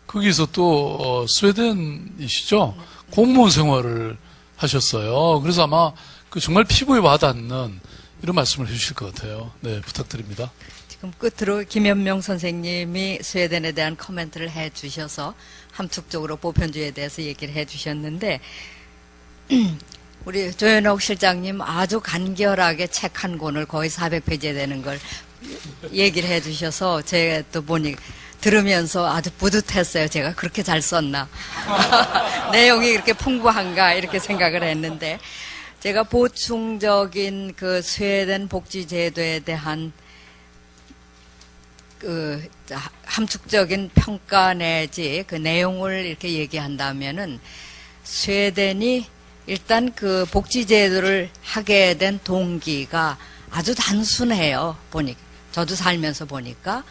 거기서 또 스웨덴이시죠? 공무원 생활을 하셨어요. 그래서 아마 그 정말 피부에 와닿는 이런 말씀을 해주실 것 같아요. 네, 부탁드립니다. 지금 끝으로 김현명 선생님이 스웨덴에 대한 코멘트를 해주셔서 함축적으로 보편주의에 대해서 얘기를 해주셨는데 우리 조현옥 실장님 아주 간결하게 책 한 권을 거의 400페이지에 되는 걸 얘기를 해주셔서 제가 또 보니 들으면서 아주 뿌듯했어요. 제가 그렇게 잘 썼나. 내용이 그렇게 풍부한가 이렇게 생각을 했는데 제가 보충적인 그 스웨덴 복지제도에 대한 그 함축적인 평가 내지 그 내용을 이렇게 얘기한다면은 스웨덴이 일단 그 복지제도를 하게 된 동기가 아주 단순해요. 보니까 저도 살면서 보니까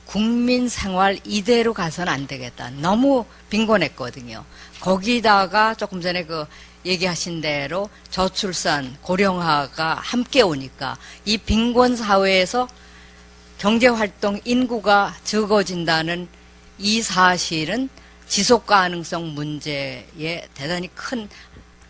국민 생활 이대로 가서는 안 되겠다. 너무 빈곤했거든요. 거기다가 조금 전에 그 얘기하신 대로 저출산, 고령화가 함께 오니까 이 빈곤 사회에서 경제활동 인구가 적어진다는 이 사실은 지속 가능성 문제에 대단히 큰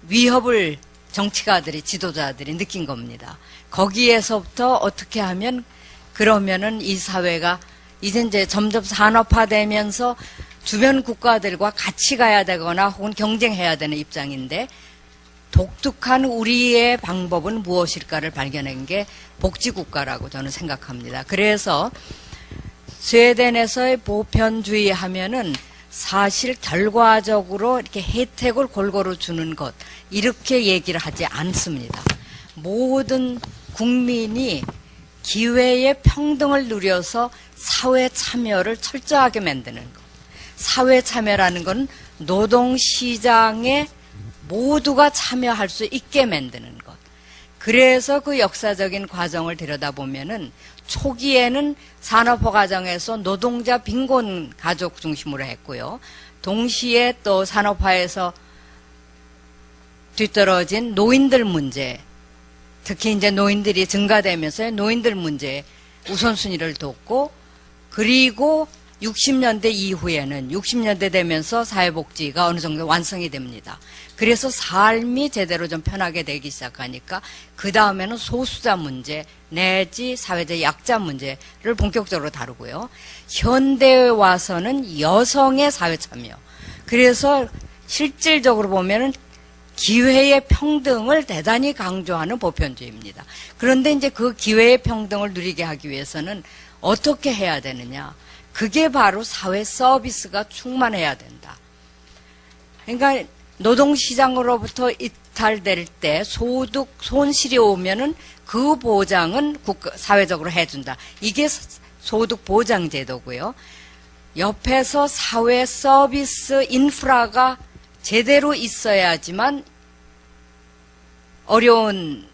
위협을 정치가들이, 지도자들이 느낀 겁니다. 거기에서부터 어떻게 하면 그러면은 이 사회가 이제 점점 산업화되면서 주변 국가들과 같이 가야 되거나 혹은 경쟁해야 되는 입장인데 독특한 우리의 방법은 무엇일까를 발견한 게 복지국가라고 저는 생각합니다. 그래서 스웨덴에서의 보편주의 하면은 사실 결과적으로 이렇게 혜택을 골고루 주는 것 이렇게 얘기를 하지 않습니다. 모든 국민이 기회의 평등을 누려서 사회 참여를 철저하게 만드는 것. 사회 참여라는 건 노동시장에 모두가 참여할 수 있게 만드는 것. 그래서 그 역사적인 과정을 들여다보면은 초기에는 산업화 과정에서 노동자 빈곤 가족 중심으로 했고요. 동시에 또 산업화에서 뒤떨어진 노인들 문제, 특히 이제 노인들이 증가되면서 노인들 문제에 우선순위를 뒀고, 그리고 60년대 이후에는 60년대 되면서 사회복지가 어느 정도 완성이 됩니다. 그래서 삶이 제대로 좀 편하게 되기 시작하니까 그 다음에는 소수자 문제 내지 사회적 약자 문제를 본격적으로 다루고요. 현대에 와서는 여성의 사회 참여. 그래서 실질적으로 보면은 기회의 평등을 대단히 강조하는 보편주의입니다. 그런데 이제 그 기회의 평등을 누리게 하기 위해서는 어떻게 해야 되느냐? 그게 바로 사회 서비스가 충만해야 된다. 그러니까 노동시장으로부터 이탈될 때 소득 손실이 오면은 그 보장은 사회적으로 해준다. 이게 소득 보장 제도고요. 옆에서 사회 서비스 인프라가 제대로 있어야지만 어려운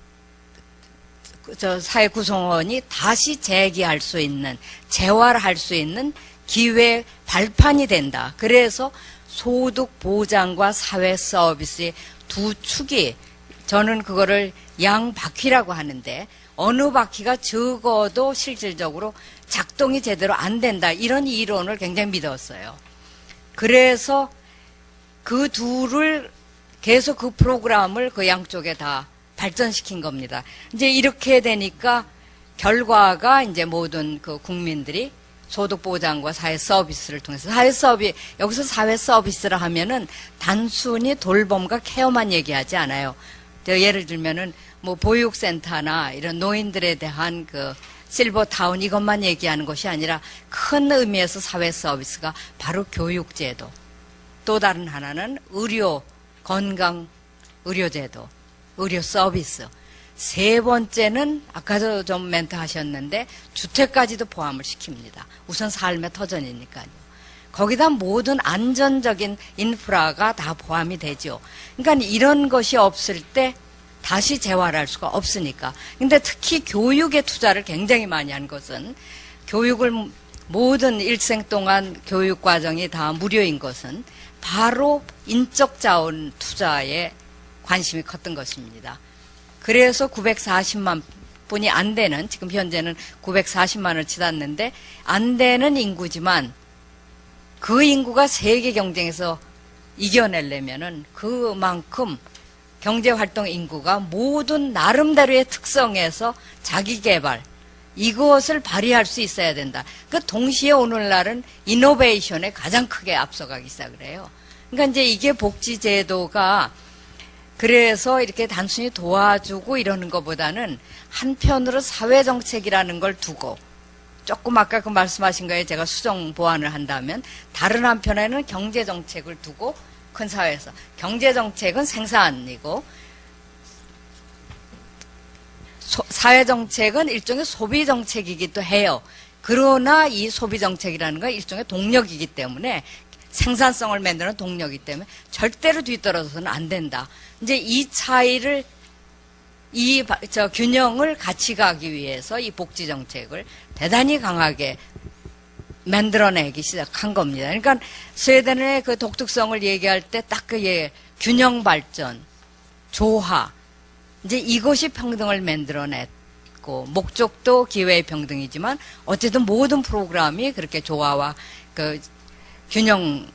사회 구성원이 다시 재기할 수 있는, 재활할 수 있는 기회 발판이 된다. 그래서 소득 보장과 사회 서비스의 두 축이, 저는 그거를 양바퀴라고 하는데 어느 바퀴가 적어도 실질적으로 작동이 제대로 안 된다. 이런 이론을 굉장히 믿었어요. 그래서 그 둘을 계속 그 프로그램을 그 양쪽에 다 발전시킨 겁니다. 이제 이렇게 되니까 결과가 이제 모든 그 국민들이 소득 보장과 사회 서비스를 통해서 여기서 사회 서비스를 하면은 단순히 돌봄과 케어만 얘기하지 않아요. 예를 들면은 뭐 보육센터나 이런 노인들에 대한 그 실버타운 이것만 얘기하는 것이 아니라 큰 의미에서 사회 서비스가 바로 교육제도. 또 다른 하나는 의료, 건강 의료제도, 의료 서비스. 세 번째는 아까도 좀 멘트 하셨는데 주택까지도 포함을 시킵니다. 우선 삶의 터전이니까요. 거기다 모든 안전적인 인프라가 다 포함이 되죠. 그러니까 이런 것이 없을 때 다시 재활할 수가 없으니까. 근데 특히 교육에 투자를 굉장히 많이 한 것은 교육을 모든 일생 동안 교육 과정이 다 무료인 것은 바로 인적 자원 투자에 관심이 컸던 것입니다. 그래서 940만 분이 안 되는, 지금 현재는 940만을 치닫는데 안 되는 인구지만 그 인구가 세계 경쟁에서 이겨내려면은 그만큼 경제활동 인구가 모든 나름대로의 특성에서 자기개발, 이것을 발휘할 수 있어야 된다. 그 동시에 오늘날은 이노베이션에 가장 크게 앞서가기 시작을 해요. 그러니까 이제 이게 복지제도가 그래서 이렇게 단순히 도와주고 이러는 것보다는 한편으로 사회정책이라는 걸 두고 조금 아까 그 말씀하신 거에 제가 수정 보완을 한다면 다른 한편에는 경제정책을 두고 큰 사회에서 경제정책은 생산이고 사회정책은 일종의 소비정책이기도 해요. 그러나 이 소비정책이라는 건 일종의 동력이기 때문에 생산성을 만드는 동력이기 때문에 절대로 뒤떨어져서는 안 된다. 이제 이 차이를 균형을 같이 가기 위해서 이 복지정책을 대단히 강하게 만들어내기 시작한 겁니다. 그러니까 스웨덴의 그 독특성을 얘기할 때 딱 그 균형 발전, 조화, 이제 이것이 평등을 만들어냈고 목적도 기회의 평등이지만 어쨌든 모든 프로그램이 그렇게 조화와 그 균형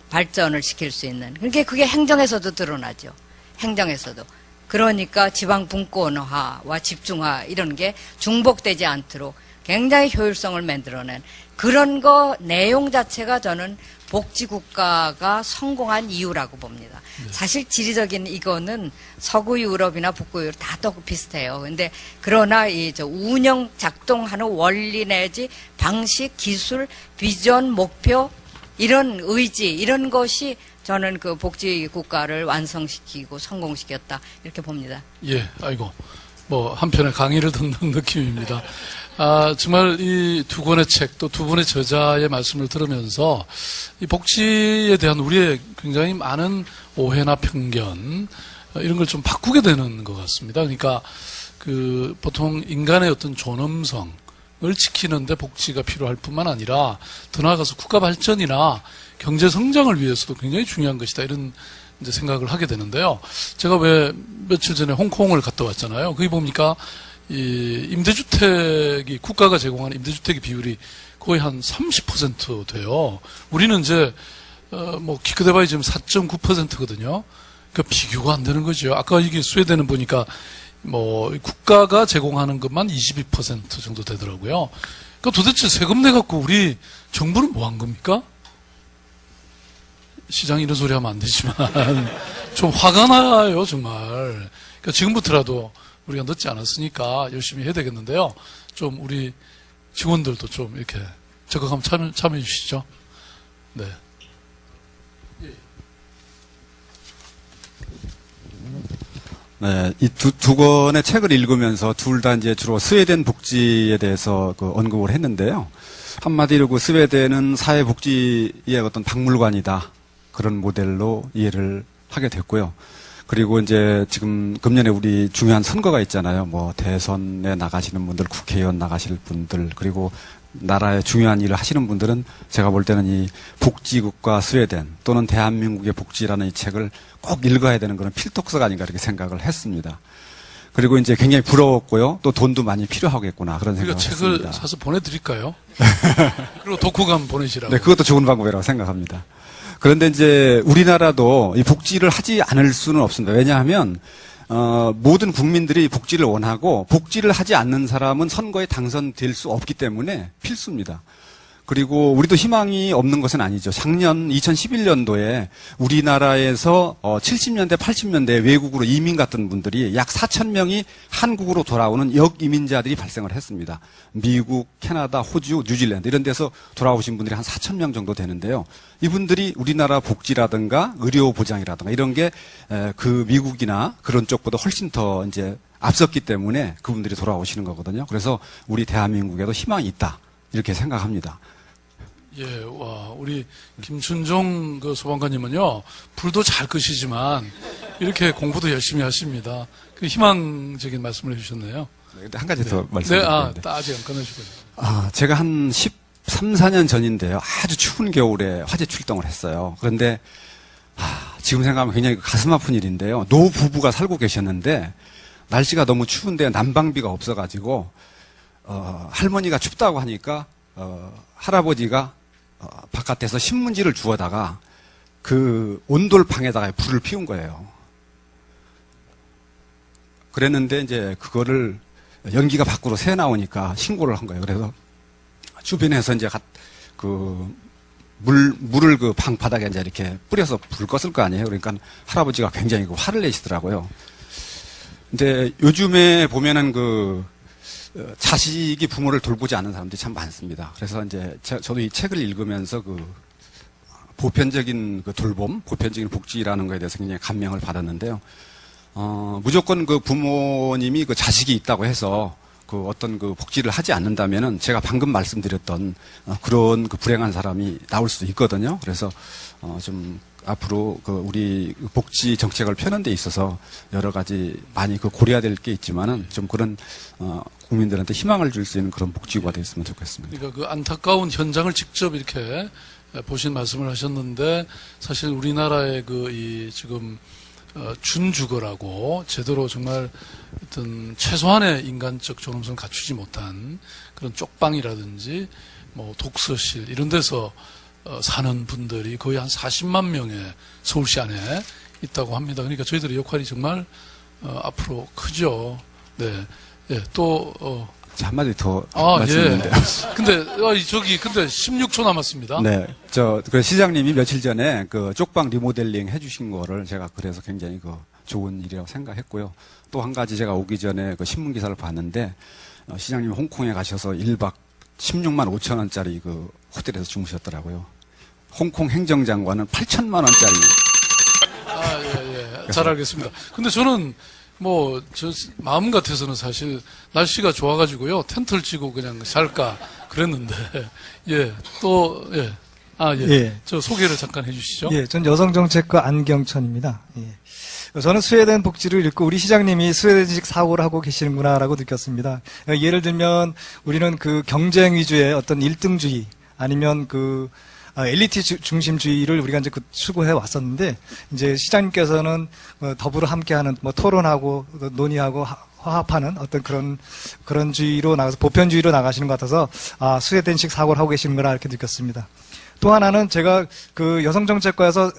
발전을 시킬 수 있는, 그러니까 그게 행정에서도 드러나죠. 행정에서도. 그러니까 지방 분권화와 집중화 이런 게 중복되지 않도록 굉장히 효율성을 만들어낸 그런 거 내용 자체가 저는 복지국가가 성공한 이유라고 봅니다. 사실 지리적인 이거는 서구 유럽이나 북구 유럽 다 비슷해요. 근데 그러나 운영 작동하는 원리 내지 방식, 기술, 비전, 목표 이런 의지 이런 것이 저는 그 복지국가를 완성시키고 성공시켰다 이렇게 봅니다. 예, 아이고 뭐 한편의 강의를 듣는 느낌입니다. 정말 이 두 권의 책, 또 두 분의 저자의 말씀을 들으면서 이 복지에 대한 우리의 굉장히 많은 오해나 편견, 이런 걸 좀 바꾸게 되는 것 같습니다. 그러니까 그 보통 인간의 어떤 존엄성을 지키는데 복지가 필요할 뿐만 아니라 더 나아가서 국가 발전이나 경제 성장을 위해서도 굉장히 중요한 것이다. 이런 이제 생각을 하게 되는데요. 제가 왜 며칠 전에 홍콩을 갔다 왔잖아요. 거기 보니까 이 임대주택이 국가가 제공하는 임대주택의 비율이 거의 한 30% 돼요. 우리는 이제 뭐 기껏해봐야 지금 4.9%거든요. 그러니까 비교가 안 되는 거죠. 아까 이게 스웨덴은 보니까 뭐 국가가 제공하는 것만 22% 정도 되더라고요. 그러니까 도대체 세금 내 갖고 우리 정부는 뭐 한 겁니까? 시장이 이런 소리 하면 안 되지만 좀 화가 나요, 정말. 그러니까 지금부터라도 우리가 늦지 않았으니까 열심히 해야 되겠는데요. 좀 우리 직원들도 좀 이렇게 적극 한번 참여해 주시죠. 네. 네, 이 두 권의 책을 읽으면서 둘 다 이제 주로 스웨덴 복지에 대해서 그 언급을 했는데요. 한마디로 그 스웨덴은 사회복지의 어떤 박물관이다. 그런 모델로 이해를 하게 됐고요. 그리고 이제 지금 금년에 우리 중요한 선거가 있잖아요. 뭐 대선에 나가시는 분들, 국회의원 나가실 분들, 그리고 나라의 중요한 일을 하시는 분들은 제가 볼 때는 이 복지국가 스웨덴 또는 대한민국의 복지라는 이 책을 꼭 읽어야 되는 그런 필독서가 아닌가 이렇게 생각을 했습니다. 그리고 이제 굉장히 부러웠고요. 또 돈도 많이 필요하겠구나 그런 생각을 했습니다. 우리가 책을 사서 보내드릴까요? 그리고 독후감 보내시라고. 네, 그것도 좋은 방법이라고 생각합니다. 그런데 이제 우리나라도 이 복지를 하지 않을 수는 없습니다. 왜냐하면 모든 국민들이 복지를 원하고 복지를 하지 않는 사람은 선거에 당선될 수 없기 때문에 필수입니다. 그리고 우리도 희망이 없는 것은 아니죠. 작년 2011년도에 우리나라에서 70년대, 80년대 외국으로 이민 갔던 분들이 약 4,000명이 한국으로 돌아오는 역이민자들이 발생을 했습니다. 미국, 캐나다, 호주, 뉴질랜드 이런 데서 돌아오신 분들이 한 4,000명 정도 되는데요. 이분들이 우리나라 복지라든가 의료 보장이라든가 이런 게 그 미국이나 그런 쪽보다 훨씬 더 이제 앞섰기 때문에 그분들이 돌아오시는 거거든요. 그래서 우리 대한민국에도 희망이 있다. 이렇게 생각합니다. 예, 우리 김춘종 그 소방관님은요, 불도 잘 끄시지만, 이렇게 공부도 열심히 하십니다. 그 희망적인 말씀을 해주셨네요. 네, 한 가지 더 말씀드릴게요. 네, 아직 안 끊으시고요. 제가 한 3, 4년 전인데요. 아주 추운 겨울에 화재 출동을 했어요. 그런데 지금 생각하면 굉장히 가슴 아픈 일인데요. 노 부부가 살고 계셨는데 날씨가 너무 추운데 난방비가 없어가지고 할머니가 춥다고 하니까 할아버지가 바깥에서 신문지를 주워다가 그 온돌방에다가 불을 피운 거예요. 그랬는데 이제 그거를 연기가 밖으로 새 나오니까 신고를 한 거예요. 그래서 주변에서 이제 물을 그 방 바닥에 이제 이렇게 뿌려서 불 껐을 거 아니에요. 그러니까 할아버지가 굉장히 화를 내시더라고요. 근데 요즘에 보면은 자식이 부모를 돌보지 않는 사람들이 참 많습니다. 그래서 이제 저도 이 책을 읽으면서 보편적인 돌봄, 보편적인 복지라는 거에 대해서 굉장히 감명을 받았는데요. 무조건 부모님이 자식이 있다고 해서 어떤 복지를 하지 않는다면은 제가 방금 말씀드렸던 그런 불행한 사람이 나올 수도 있거든요. 그래서 좀 앞으로 우리 복지 정책을 펴는 데 있어서 여러 가지 많이 고려해야 될 게 있지만은 좀 그런 국민들한테 희망을 줄 수 있는 그런 복지구가 됐으면 좋겠습니다. 그러니까 안타까운 현장을 직접 이렇게 보신 말씀을 하셨는데 사실 우리나라의 지금 준주거라고 제대로 정말 어떤 최소한의 인간적 존엄성을 갖추지 못한 그런 쪽방이라든지 독서실 이런 데서 사는 분들이 거의 한 40만 명의 서울시 안에 있다고 합니다. 그러니까 저희들의 역할이 정말 앞으로 크죠. 네, 예, 또 한마디 더 말씀드리는데. 예. 근데 근데 16초 남았습니다. 네, 시장님이 며칠 전에 쪽방 리모델링 해주신 거를 제가 그래서 굉장히 좋은 일이라고 생각했고요. 또 한 가지 제가 오기 전에 신문 기사를 봤는데 시장님이 홍콩에 가셔서 1박 16만 5천 원짜리 호텔에서 주무셨더라고요. 홍콩 행정장관은 8천만 원짜리. 예. 잘 알겠습니다. 근데 저는 마음 같아서는 사실 날씨가 좋아가지고요. 텐트를 치고 그냥 잘까 그랬는데, 예. 저 소개를 잠깐 해주시죠. 예. 전 여성정책과 안경천입니다. 예. 저는 스웨덴 복지를 읽고 우리 시장님이 스웨덴식 사고를 하고 계시는구나라고 느꼈습니다. 예를 들면 우리는 경쟁 위주의 어떤 1등주의 아니면 엘리트 중심주의를 우리가 이제 추구해 왔었는데 이제 시장님께서는 더불어 함께하는 토론하고 논의하고 화합하는 어떤 그런 주의로 나가서 보편주의로 나가시는 것 같아서 스웨덴식 사고를 하고 계시는구나 이렇게 느꼈습니다. 또 하나는 제가 여성정책과에서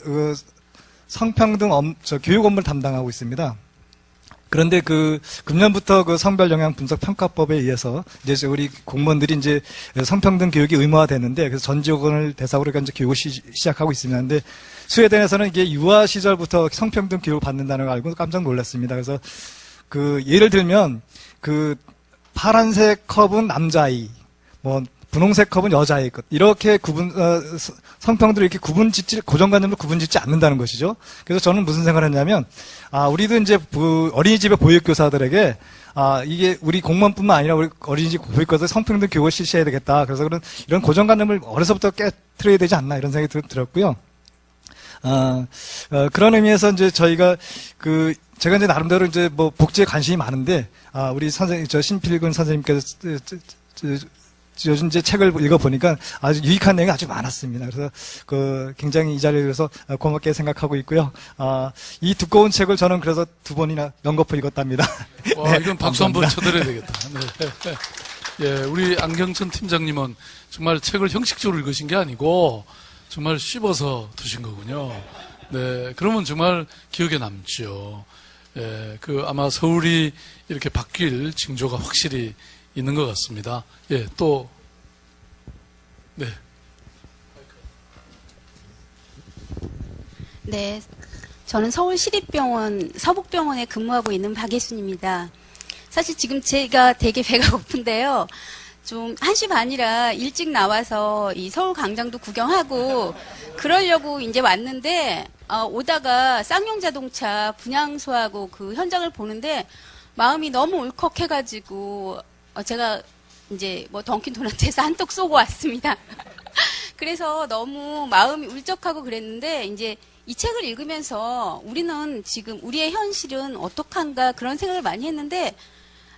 성평등 교육 업무를 담당하고 있습니다. 그런데 금년부터 성별 영향 분석 평가법에 의해서 이제 우리 공무원들이 이제 성평등 교육이 의무화됐는데 그래서 전 지역을 대상으로 이제 교육을 시작하고 있습니다. 근데 스웨덴에서는 이게 유아 시절부터 성평등 교육을 받는다는 걸 알고 깜짝 놀랐습니다. 그래서 예를 들면 파란색 컵은 남자아이, 분홍색 컵은 여자아이 것 이렇게 성평등을 이렇게 고정관념으로 구분짓지 않는다는 것이죠. 그래서 저는 무슨 생각을 했냐면 우리도 이제 어린이집의 보육교사들에게 이게 우리 공무원뿐만 아니라 우리 어린이집 보육교사들 성평등 교육을 실시해야 되겠다. 그래서 이런 고정관념을 어려서부터 깨트려야 되지 않나 이런 생각이 들었고요. 그런 의미에서 이제 저희가 제가 이제 나름대로 이제 복지에 관심이 많은데 우리 선생님 신필근 선생님께서 요즘 제 책을 읽어보니까 아주 유익한 내용이 아주 많았습니다. 그래서 굉장히 이 자리에서 고맙게 생각하고 있고요. 이 두꺼운 책을 저는 그래서 2번이나 연거푸 읽었답니다. 와, 이건 박수 한번 쳐드려야 되겠다. 네. 예, 우리 안경천 팀장님은 정말 책을 형식적으로 읽으신 게 아니고 정말 씹어서 드신 거군요. 네, 그러면 정말 기억에 남죠. 예, 아마 서울이 이렇게 바뀔 징조가 확실히 있는 것 같습니다. 예, 또, 네. 네. 저는 서울시립병원, 서북병원에 근무하고 있는 박예순입니다. 사실 지금 제가 되게 배가 고픈데요. 좀 1시 반이라 일찍 나와서 이 서울 광장도 구경하고 그러려고 이제 왔는데, 오다가 쌍용자동차 분향소하고 현장을 보는데 마음이 너무 울컥해가지고 제가 이제 던킨도넛에서 한턱 쏘고 왔습니다. 그래서 너무 마음이 울적하고 그랬는데 이제 이 책을 읽으면서 우리는 지금 우리의 현실은 어떡한가 그런 생각을 많이 했는데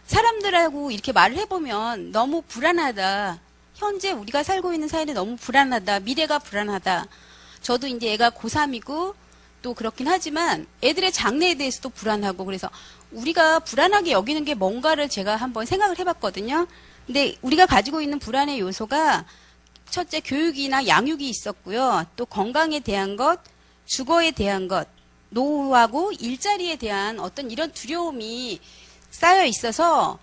사람들하고 이렇게 말을 해보면 너무 불안하다. 현재 우리가 살고 있는 사회는 너무 불안하다. 미래가 불안하다. 저도 이제 애가 고3이고 또 그렇긴 하지만 애들의 장래에 대해서도 불안하고 그래서 우리가 불안하게 여기는 게 뭔가를 제가 한번 생각을 해봤거든요. 근데 우리가 가지고 있는 불안의 요소가 첫째 교육이나 양육이 있었고요. 또 건강에 대한 것, 주거에 대한 것, 노후하고 일자리에 대한 어떤 이런 두려움이 쌓여 있어서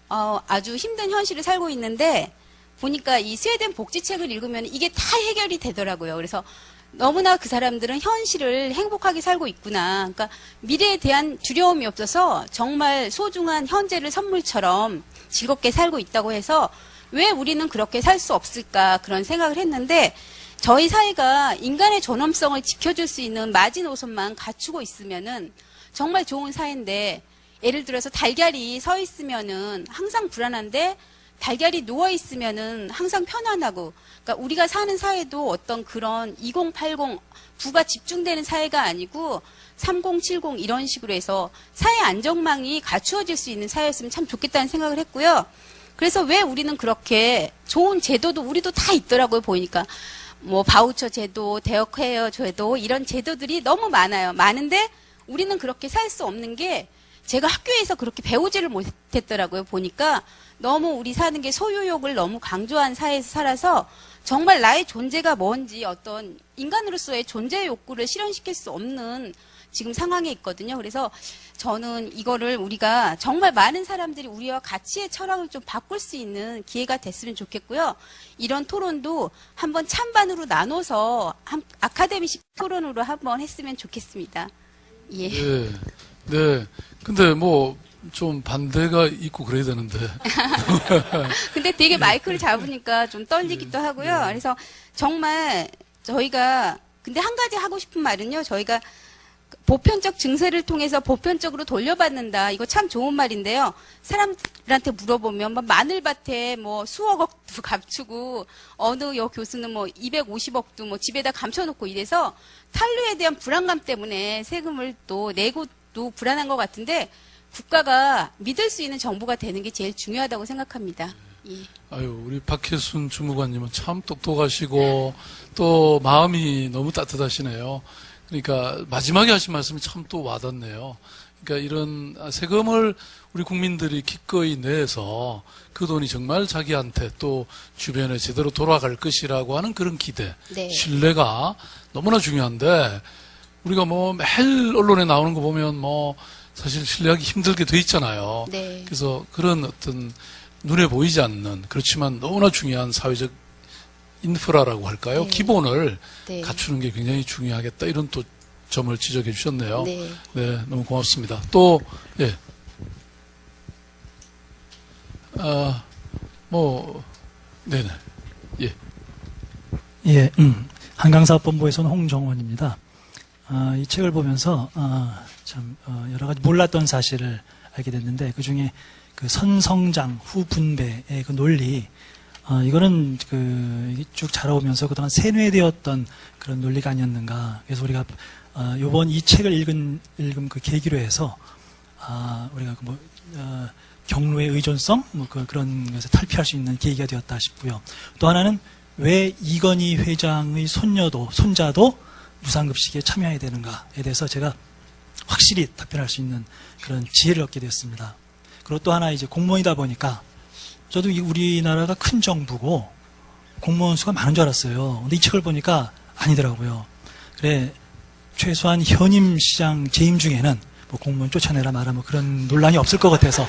아주 힘든 현실을 살고 있는데 보니까 이 스웨덴 복지책을 읽으면 이게 다 해결이 되더라고요. 그래서 너무나 그 사람들은 현실을 행복하게 살고 있구나. 그러니까 미래에 대한 두려움이 없어서 정말 소중한 현재를 선물처럼 즐겁게 살고 있다고 해서 왜 우리는 그렇게 살 수 없을까 그런 생각을 했는데 저희 사회가 인간의 존엄성을 지켜줄 수 있는 마지노선만 갖추고 있으면은 정말 좋은 사회인데 예를 들어서 달걀이 서 있으면은 항상 불안한데 달걀이 누워 있으면은 항상 편안하고 그러니까 우리가 사는 사회도 어떤 그런 2080 부가 집중되는 사회가 아니고 3070 이런 식으로 해서 사회 안정망이 갖추어질 수 있는 사회였으면 참 좋겠다는 생각을 했고요. 그래서 왜 우리는 그렇게 좋은 제도도 우리도 다 있더라고요. 보니까 뭐 바우처 제도, 대역회어 제도 이런 제도들이 너무 많아요. 많은데 우리는 그렇게 살 수 없는 게 제가 학교에서 그렇게 배우지를 못했더라고요. 보니까 너무 우리 사는 게 소유욕을 너무 강조한 사회에서 살아서 정말 나의 존재가 뭔지 어떤 인간으로서의 존재 욕구를 실현시킬 수 없는 지금 상황에 있거든요. 그래서 저는 이거를 우리가 정말 많은 사람들이 우리와 가치의 철학을 좀 바꿀 수 있는 기회가 됐으면 좋겠고요. 이런 토론도 한번 찬반으로 나눠서 아카데미식 토론으로 한번 했으면 좋겠습니다. 예. 네. 네. 근데 뭐 좀 반대가 있고 그래야 되는데. 근데 되게 마이크를 잡으니까 좀 떨리기도 하고요. 그래서 정말 저희가 근데 한 가지 하고 싶은 말은요. 저희가 보편적 증세를 통해서 보편적으로 돌려받는다. 이거 참 좋은 말인데요. 사람들한테 물어보면 뭐 마늘밭에 뭐 수억억도 감추고 어느 교수는 뭐 250억도 뭐 집에다 감춰놓고 이래서 탄류에 대한 불안감 때문에 세금을 또 내고 또 불안한 것 같은데 국가가 믿을 수 있는 정부가 되는 게 제일 중요하다고 생각합니다. 예. 아유, 우리 박혜순 주무관님은 참 똑똑하시고 또 마음이 너무 따뜻하시네요. 그러니까 마지막에 하신 말씀이 참 또 와닿네요. 그러니까 이런 세금을 우리 국민들이 기꺼이 내서 그 돈이 정말 자기한테 또 주변에 제대로 돌아갈 것이라고 하는 그런 기대, 네. 신뢰가 너무나 중요한데 우리가 뭐 매일 언론에 나오는 거 보면 뭐 사실 신뢰하기 힘들게 돼 있잖아요. 네. 그래서 그런 어떤 눈에 보이지 않는 그렇지만 너무나 중요한 사회적 인프라라고 할까요? 네. 기본을 네. 갖추는 게 굉장히 중요하겠다. 이런 또 점을 지적해 주셨네요. 네. 네, 너무 고맙습니다. 또, 예. 네네. 예. 예, 한강사업본부에서는 홍정원입니다. 이 책을 보면서, 참, 여러 가지 몰랐던 사실을 알게 됐는데, 그 중에 그 선성장, 후분배의 그 논리, 이거는 쭉 자라오면서 그동안 세뇌되었던 그런 논리가 아니었는가. 그래서 우리가, 요번 이 책을 읽은 그 계기로 해서, 우리가 경로의 의존성, 그런 것을 탈피할 수 있는 계기가 되었다 싶고요. 또 하나는 왜 이건희 회장의 손자도 무상급식에 참여해야 되는가에 대해서 제가 확실히 답변할 수 있는 그런 지혜를 얻게 되었습니다. 그리고 또 하나 이제 공무원이다 보니까 저도 우리나라가 큰 정부고 공무원 수가 많은 줄 알았어요. 근데 이 책을 보니까 아니더라고요. 그래, 최소한 현임 시장 재임 중에는 뭐 공무원 쫓아내라 마라 뭐 그런 논란이 없을 것 같아서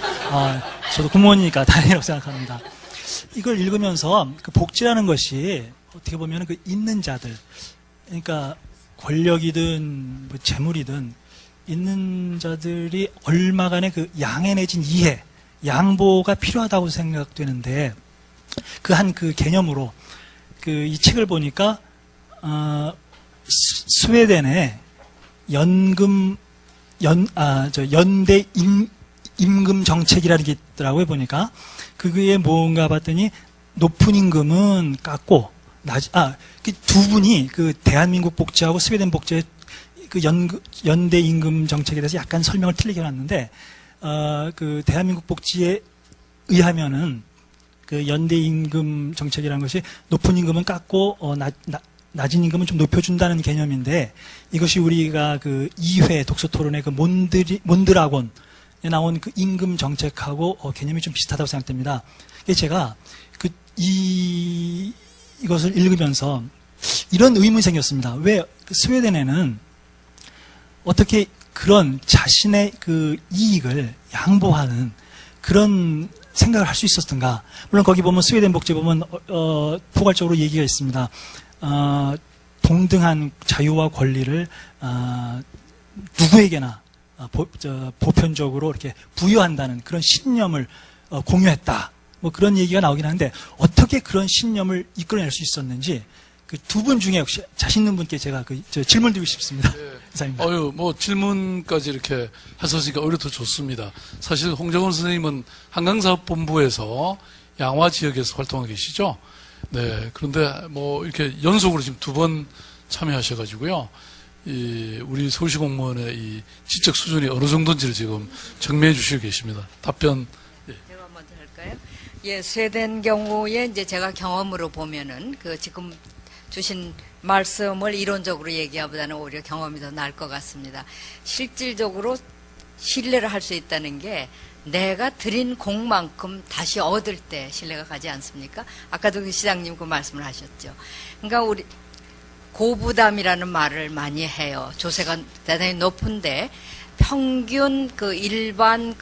저도 공무원이니까 다행이라고 생각합니다. 이걸 읽으면서 그 복지라는 것이 어떻게 보면 그 있는 자들, 그러니까 권력이든 뭐 재물이든 있는 자들이 얼마간의 그 양해 내진 이해, 양보가 필요하다고 생각되는데 그 한 그 개념으로 이 책을 보니까 스웨덴의 연대 임금 정책이라는 게 있더라고요. 보니까 그게 뭔가 봤더니 높은 임금은 깎고 그 두 분이 그 대한민국 복지하고 스웨덴 복지의 그 연대 임금 정책에 대해서 약간 설명을 틀리게 해놨는데 그 대한민국 복지에 의하면은 그 연대 임금 정책이라는 것이 높은 임금은 깎고 낮은 임금은 좀 높여준다는 개념인데 이것이 우리가 그 2회 독서 토론의 그 몬드라곤에 나온 그 임금 정책하고 개념이 좀 비슷하다고 생각됩니다. 제가 이것을 읽으면서 이런 의문이 생겼습니다. 왜 스웨덴에는 어떻게 그런 자신의 그 이익을 양보하는 그런 생각을 할 수 있었던가. 물론 거기 보면 스웨덴 복지 보면 포괄적으로 얘기가 있습니다. 동등한 자유와 권리를 누구에게나 보편적으로 이렇게 부여한다는 그런 신념을 공유했다. 뭐 그런 얘기가 나오긴 하는데 어떻게 그런 신념을 이끌어낼 수 있었는지 그 두 분 중에 혹시 자신 있는 분께 제가 질문 드리고 싶습니다. 이상입니다. 뭐 질문까지 이렇게 하셨으니까 오히려 더 좋습니다. 사실 홍정원 선생님은 한강사업본부에서 양화 지역에서 활동하고 계시죠. 네. 그런데 뭐 이렇게 연속으로 지금 2번 참여하셔가지고요. 우리 서울시 공무원의 이 지적 수준이 어느 정도인지를 지금 증명해 주시고 계십니다. 답변. 예. 제가 먼저 할까요? 예, 스웨덴 경우에 이제 제가 경험으로 보면은 그 지금 주신 말씀을 이론적으로 얘기하보다는 오히려 경험이 더 나을 것 같습니다. 실질적으로 신뢰를 할 수 있다는 게 내가 드린 공만큼 다시 얻을 때 신뢰가 가지 않습니까? 아까도 그 시장님 그 말씀을 하셨죠. 그러니까 우리 고부담이라는 말을 많이 해요. 조세가 대단히 높은데 평균 그 일반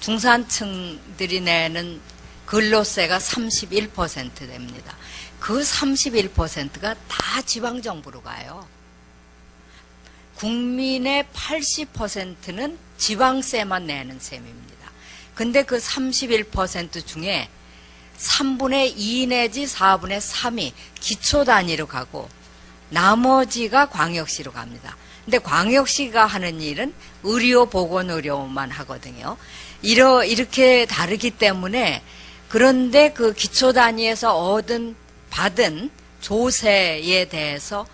중산층들이 내는 근로세가 31% 됩니다. 그 31%가 다 지방정부로 가요. 국민의 80%는 지방세만 내는 셈입니다. 근데 그 31% 중에 3분의 2 내지 4분의 3이 기초 단위로 가고 나머지가 광역시로 갑니다. 근데 광역시가 하는 일은 의료, 보건의료만 하거든요. 이렇게 다르기 때문에 그런데 그 기초 단위에서 받은 조세에 대해서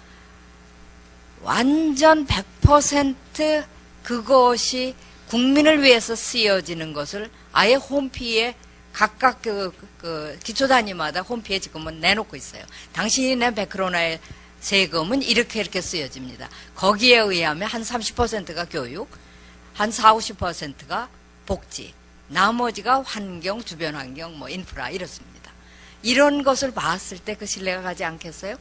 완전 100% 그것이 국민을 위해서 쓰여지는 것을 아예 홈피에 각각 그 기초 단위마다 홈피에 지금은 내놓고 있어요. 당신이 낸 100크로나의 세금은 이렇게 쓰여집니다. 거기에 의하면 한 30%가 교육, 한 40~50%가 복지, 나머지가 환경, 주변 환경, 뭐 인프라 이렇습니다. 이런 것을 봤을 때 그 신뢰가 가지 않겠어요?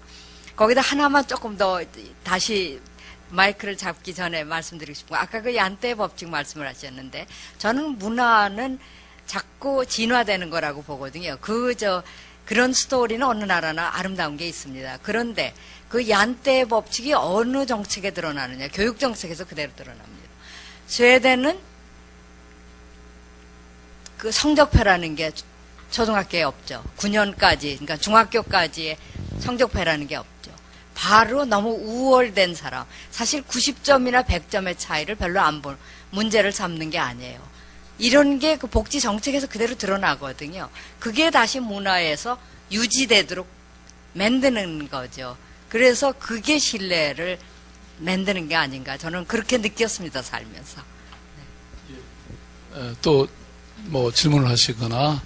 거기다 하나만 조금 더 다시 마이크를 잡기 전에 말씀드리고 싶은 거. 아까 그 얀떼 법칙 말씀을 하셨는데 저는 문화는 자꾸 진화되는 거라고 보거든요. 그런 스토리는 어느 나라나 아름다운 게 있습니다. 그런데 그 얀떼 법칙이 어느 정책에 드러나느냐. 교육 정책에서 그대로 드러납니다. 스웨덴은 그 성적표라는 게 초등학교에 없죠. 9년까지, 그러니까 중학교까지의 성적표라는 게 없죠. 바로 너무 우월된 사람, 사실 90점이나 100점의 차이를 별로 안 볼, 문제를 삼는 게 아니에요. 이런 게 그 복지 정책에서 그대로 드러나거든요. 그게 다시 문화에서 유지되도록 만드는 거죠. 그래서 그게 신뢰를 만드는 게 아닌가. 저는 그렇게 느꼈습니다, 살면서. 네. 또 뭐 질문을 하시거나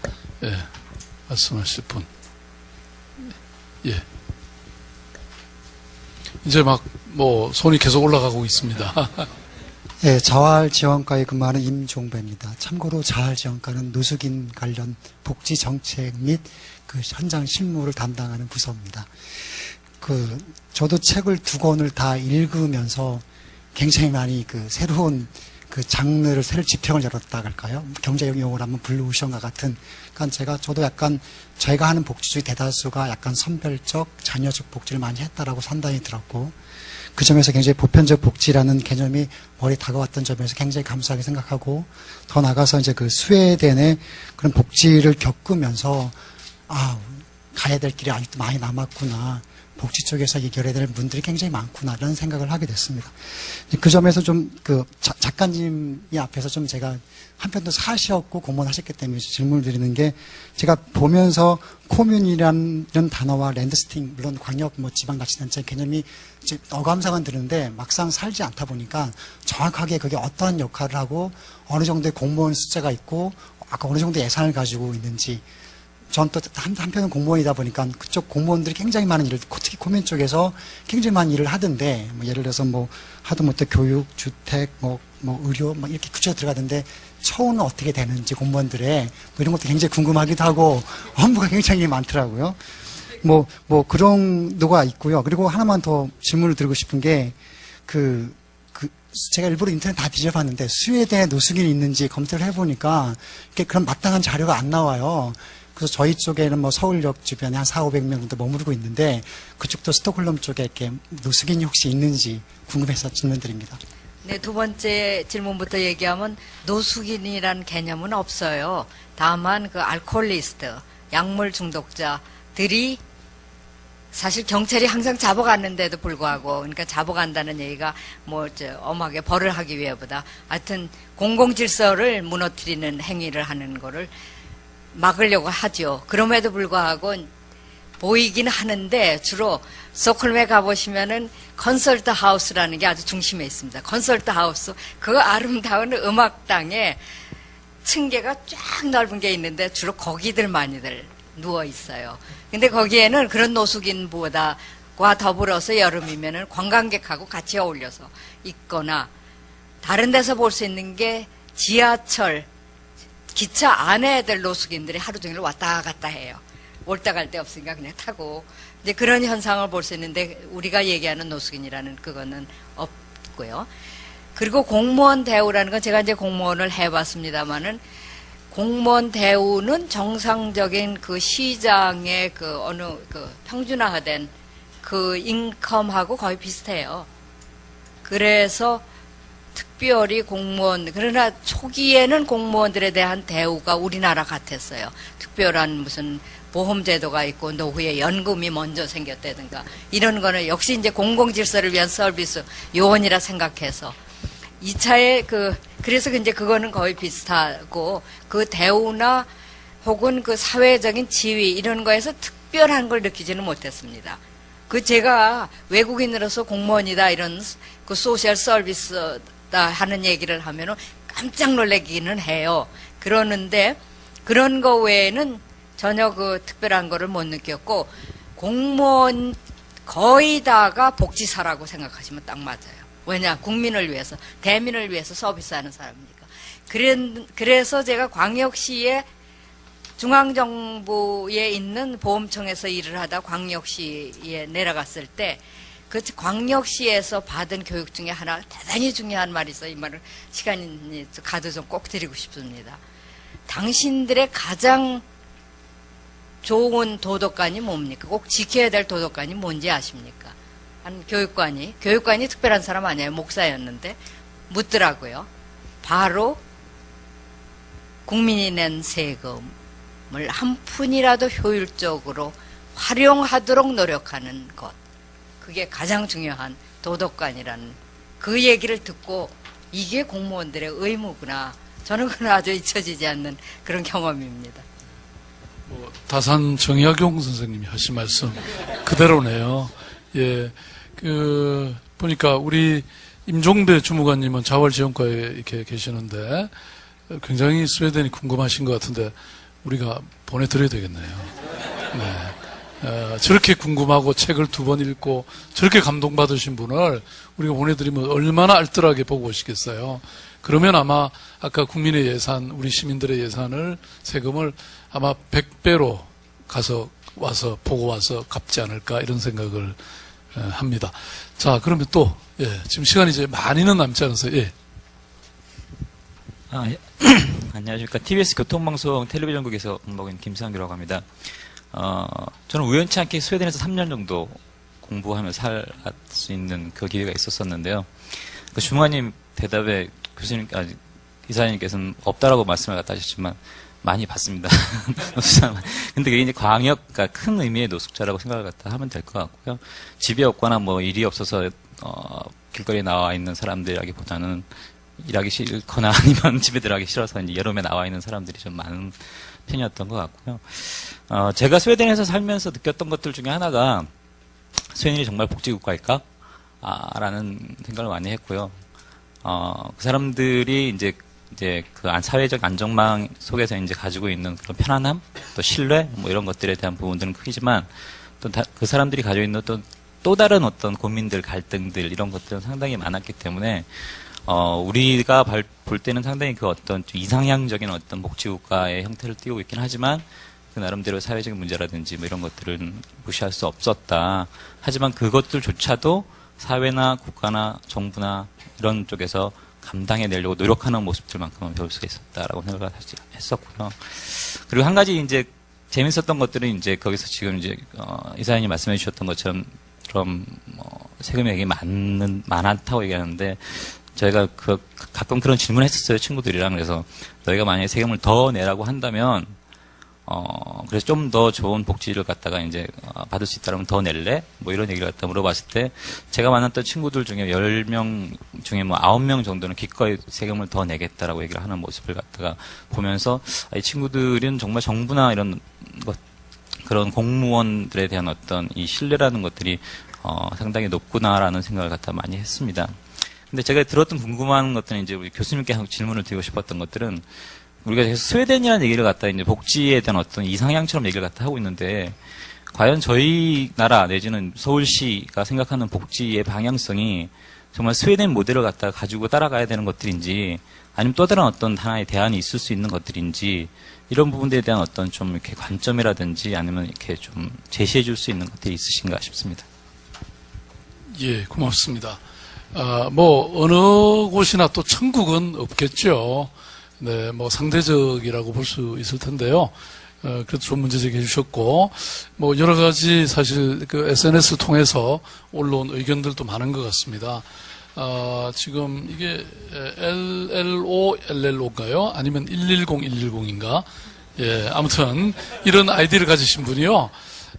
말씀하실 분. 예. 이제 손이 계속 올라가고 있습니다. 예, 자활지원과에 근무하는 임종배입니다. 참고로 자활지원과는 노숙인 관련 복지 정책 및 그 현장 실무를 담당하는 부서입니다. 저도 책을 2권을 다 읽으면서 굉장히 많이 새로운 장르를, 새로운 지평을 열었다 할까요? 경제 용어를 한번 불러오신 것 같은. 그러니까 저도 약간 저희가 하는 복지 중에 대다수가 약간 선별적, 자녀적 복지를 많이 했다라고 판단이 들었고, 그 점에서 굉장히 보편적 복지라는 개념이 머리에 다가왔던 점에서 굉장히 감사하게 생각하고, 더 나가서 이제 스웨덴의 그런 복지를 겪으면서, 가야 될 길이 아직도 많이 남았구나. 복지 쪽에서 해결해야 될 문들이 굉장히 많구나. 이런 생각을 하게 됐습니다. 그 점에서 좀 작가님이 앞에서 좀 제가 한편도 사시였고 공무원하셨기 때문에 질문을 드리는 게, 제가 보면서 코뮌이라는 단어와 랜드스팅, 물론 광역 지방자치단체 개념이 이제 어감상은 드는데 막상 살지 않다 보니까 정확하게 그게 어떠한 역할을 하고 어느 정도의 공무원 숫자가 있고 아까 어느 정도 예산을 가지고 있는지 전 또 한편은 공무원이다 보니까 그쪽 공무원들이 굉장히 많은 일을, 특히 고민 쪽에서 굉장히 많은 일을 하던데, 뭐 예를 들어서 뭐 하다못해 교육, 주택, 뭐 의료, 뭐 이렇게 구체적으로 들어가던데, 처우는 어떻게 되는지 공무원들의 뭐 이런 것도 굉장히 궁금하기도 하고, 업무가 굉장히 많더라고요. 뭐 그런 노가 있고요. 그리고 하나만 더 질문을 드리고 싶은 게, 제가 일부러 인터넷 다 뒤져봤는데, 스웨덴에 노숙인이 있는지 검색을 해보니까, 이렇게 그런 마땅한 자료가 안 나와요. 그래서 저희 쪽에는 뭐 서울역 주변에 한 400~500명 정도 머무르고 있는데, 그쪽도 스톡홀름 쪽에 이렇게 노숙인이 혹시 있는지 궁금해서 질문드립니다. 네, 두 번째 질문부터 얘기하면 노숙인이란 개념은 없어요. 다만 그 알코올리스트, 약물 중독자들이 사실 경찰이 항상 잡아갔는데도 불구하고, 그러니까 잡아간다는 얘기가 엄하게 벌을 하기 위해보다 하여튼 공공질서를 무너뜨리는 행위를 하는 거를 막으려고 하죠. 그럼에도 불구하고 보이긴 하는데, 주로 스톡홀름에 가보시면은 컨설트 하우스라는 게 아주 중심에 있습니다. 컨설트 하우스, 그 아름다운 음악당에 층계가 쫙 넓은 게 있는데 주로 거기들 많이들 누워 있어요. 근데 거기에는 그런 노숙인보다과 더불어서 여름이면은 관광객하고 같이 어울려서 있거나, 다른 데서 볼 수 있는 게 지하철, 기차 안에 애들 노숙인들이 하루 종일 왔다 갔다 해요. 올 때 갈 데 없으니까 그냥 타고. 이제 그런 현상을 볼 수 있는데, 우리가 얘기하는 노숙인이라는 그거는 없고요. 그리고 공무원 대우라는 건, 제가 이제 공무원을 해봤습니다만은, 공무원 대우는 정상적인 그 시장의 평준화된 그 인컴하고 거의 비슷해요. 그래서 특별히 그러나 초기에는 공무원들에 대한 대우가 우리나라 같았어요. 특별한 무슨 보험제도가 있고 노후에 연금이 먼저 생겼다든가 이런 거는 역시 이제 공공질서를 위한 서비스 요원이라 생각해서 2차에 그래서 이제 그거는 거의 비슷하고, 그 대우나 혹은 그 사회적인 지위 이런 거에서 특별한 걸 느끼지는 못했습니다. 제가 외국인으로서 공무원이다 이런 그 소셜 서비스다 하는 얘기를 하면은 깜짝 놀라기는 해요. 그러는데 그런 거 외에는 전혀 특별한 거를 못 느꼈고, 공무원 거의 다가 복지사라고 생각하시면 딱 맞아요. 왜냐? 국민을 위해서, 대민을 위해서 서비스하는 사람이니까. 그래서 제가 광역시에, 중앙정부에 있는 보험청에서 일을 하다 광역시에 내려갔을 때, 그 광역시에서 받은 교육 중에 하나 대단히 중요한 말이 있어요. 이 말을 시간이 가도 좀 꼭 드리고 싶습니다. 당신들의 가장 좋은 도덕관이 뭡니까? 꼭 지켜야 될 도덕관이 뭔지 아십니까? 교육관이 특별한 사람 아니에요. 목사였는데 묻더라고요. 바로 국민이 낸 세금을 한 푼이라도 효율적으로 활용하도록 노력하는 것, 그게 가장 중요한 도덕관이라는 그 얘기를 듣고, 이게 공무원들의 의무구나, 저는 그건 아주 잊혀지지 않는 그런 경험입니다. 다산 정약용 선생님이 하신 말씀 그대로네요. 예, 보니까 우리 임종배 주무관님은 자활지원과에 이렇게 계시는데 굉장히 스웨덴이 궁금하신 것 같은데 우리가 보내드려야 되겠네요. 네. 저렇게 궁금하고 책을 2번 읽고 저렇게 감동받으신 분을 우리가 보내드리면 얼마나 알뜰하게 보고 오시겠어요. 그러면 아마 아까 국민의 예산, 우리 시민들의 예산을, 세금을 아마 100배로 와서 보고 와서 갚지 않을까 이런 생각을 합니다. 자, 그러면 또 지금 시간이 이제 많이는 남지 않아서 안녕하십니까. TBS 교통방송 텔레비전국에서 근무하고 있는 김상규라고 합니다. 저는 우연치 않게 스웨덴에서 3년 정도 공부하면서 살 수 있는 그 기회가 있었었는데요. 그 주무관님 대답에 이사님께서는 없다라고 말씀을 갖다 하셨지만 많이 봤습니다. 근데 그게 이제 그러니까 큰 의미의 노숙자라고 생각을 갖다 하면 될 것 같고요. 집이 없거나 뭐 일이 없어서 길거리에 나와 있는 사람들이라기보다는 일하기 싫거나 아니면 집에 들어가기 싫어서 이제 여름에 나와 있는 사람들이 좀 많은 편이었던 것 같고요. 제가 스웨덴에서 살면서 느꼈던 것들 중에 하나가 스웨덴이 정말 복지국가일까? 라는 생각을 많이 했고요. 그 사람들이 이제 이제 그 사회적 안정망 속에서 이제 가지고 있는 그런 편안함, 또 신뢰, 뭐 이런 것들에 대한 부분들은 크지만 또 그 사람들이 가지고 있는 또 다른 어떤 고민들, 갈등들 이런 것들은 상당히 많았기 때문에 우리가 볼 때는 상당히 그 어떤 이상향적인 어떤 복지국가의 형태를 띄우고 있긴 하지만 그 나름대로 사회적인 문제라든지 뭐 이런 것들은 무시할 수 없었다. 하지만 그것들조차도 사회나 국가나 정부나 이런 쪽에서 감당해내려고 노력하는 모습들만큼은 배울 수가 있었다라고 생각을 했었고요. 그리고 한 가지 이제 재밌었던 것들은 이제 거기서 지금 이제 이사장님 말씀해 주셨던 것처럼 세금이 되게 많다고 얘기하는데 저희가 가끔 그런 질문을 했었어요, 친구들이랑. 그래서 너희가 만약에 세금을 더 내라고 한다면 그래서 좀 더 좋은 복지를 갖다가 이제 받을 수 있다면 더 낼래? 뭐 이런 얘기를 갖다 물어봤을 때 제가 만났던 친구들 중에 10명 중에 뭐 9명 정도는 기꺼이 세금을 더 내겠다라고 얘기를 하는 모습을 갖다가 보면서 이 친구들은 정말 정부나 이런 그런 공무원들에 대한 어떤 이 신뢰라는 것들이 상당히 높구나라는 생각을 갖다 많이 했습니다. 근데 제가 들었던 궁금한 것들은 이제 우리 교수님께 질문을 드리고 싶었던 것들은 우리가 계속 스웨덴이라는 얘기를 갖다 이제 복지에 대한 어떤 이상향처럼 얘기를 갖다 하고 있는데 과연 저희 나라 내지는 서울시가 생각하는 복지의 방향성이 정말 스웨덴 모델을 갖다가 가지고 따라가야 되는 것들인지 아니면 또 다른 어떤 하나의 대안이 있을 수 있는 것들인지 이런 부분들에 대한 어떤 좀 이렇게 관점이라든지 아니면 이렇게 좀 제시해 줄 수 있는 것들이 있으신가 싶습니다. 예, 고맙습니다. 뭐 어느 곳이나 또 천국은 없겠죠. 네, 뭐 상대적이라고 볼 수 있을 텐데요. 그래도 좋은 문제 제기해 주셨고, 뭐 여러 가지 사실 그 SNS 통해서 올라온 의견들도 많은 것 같습니다. 지금 이게 LLO인가요? 아니면 110인가? 예, 아무튼 이런 아이디를 가지신 분이요.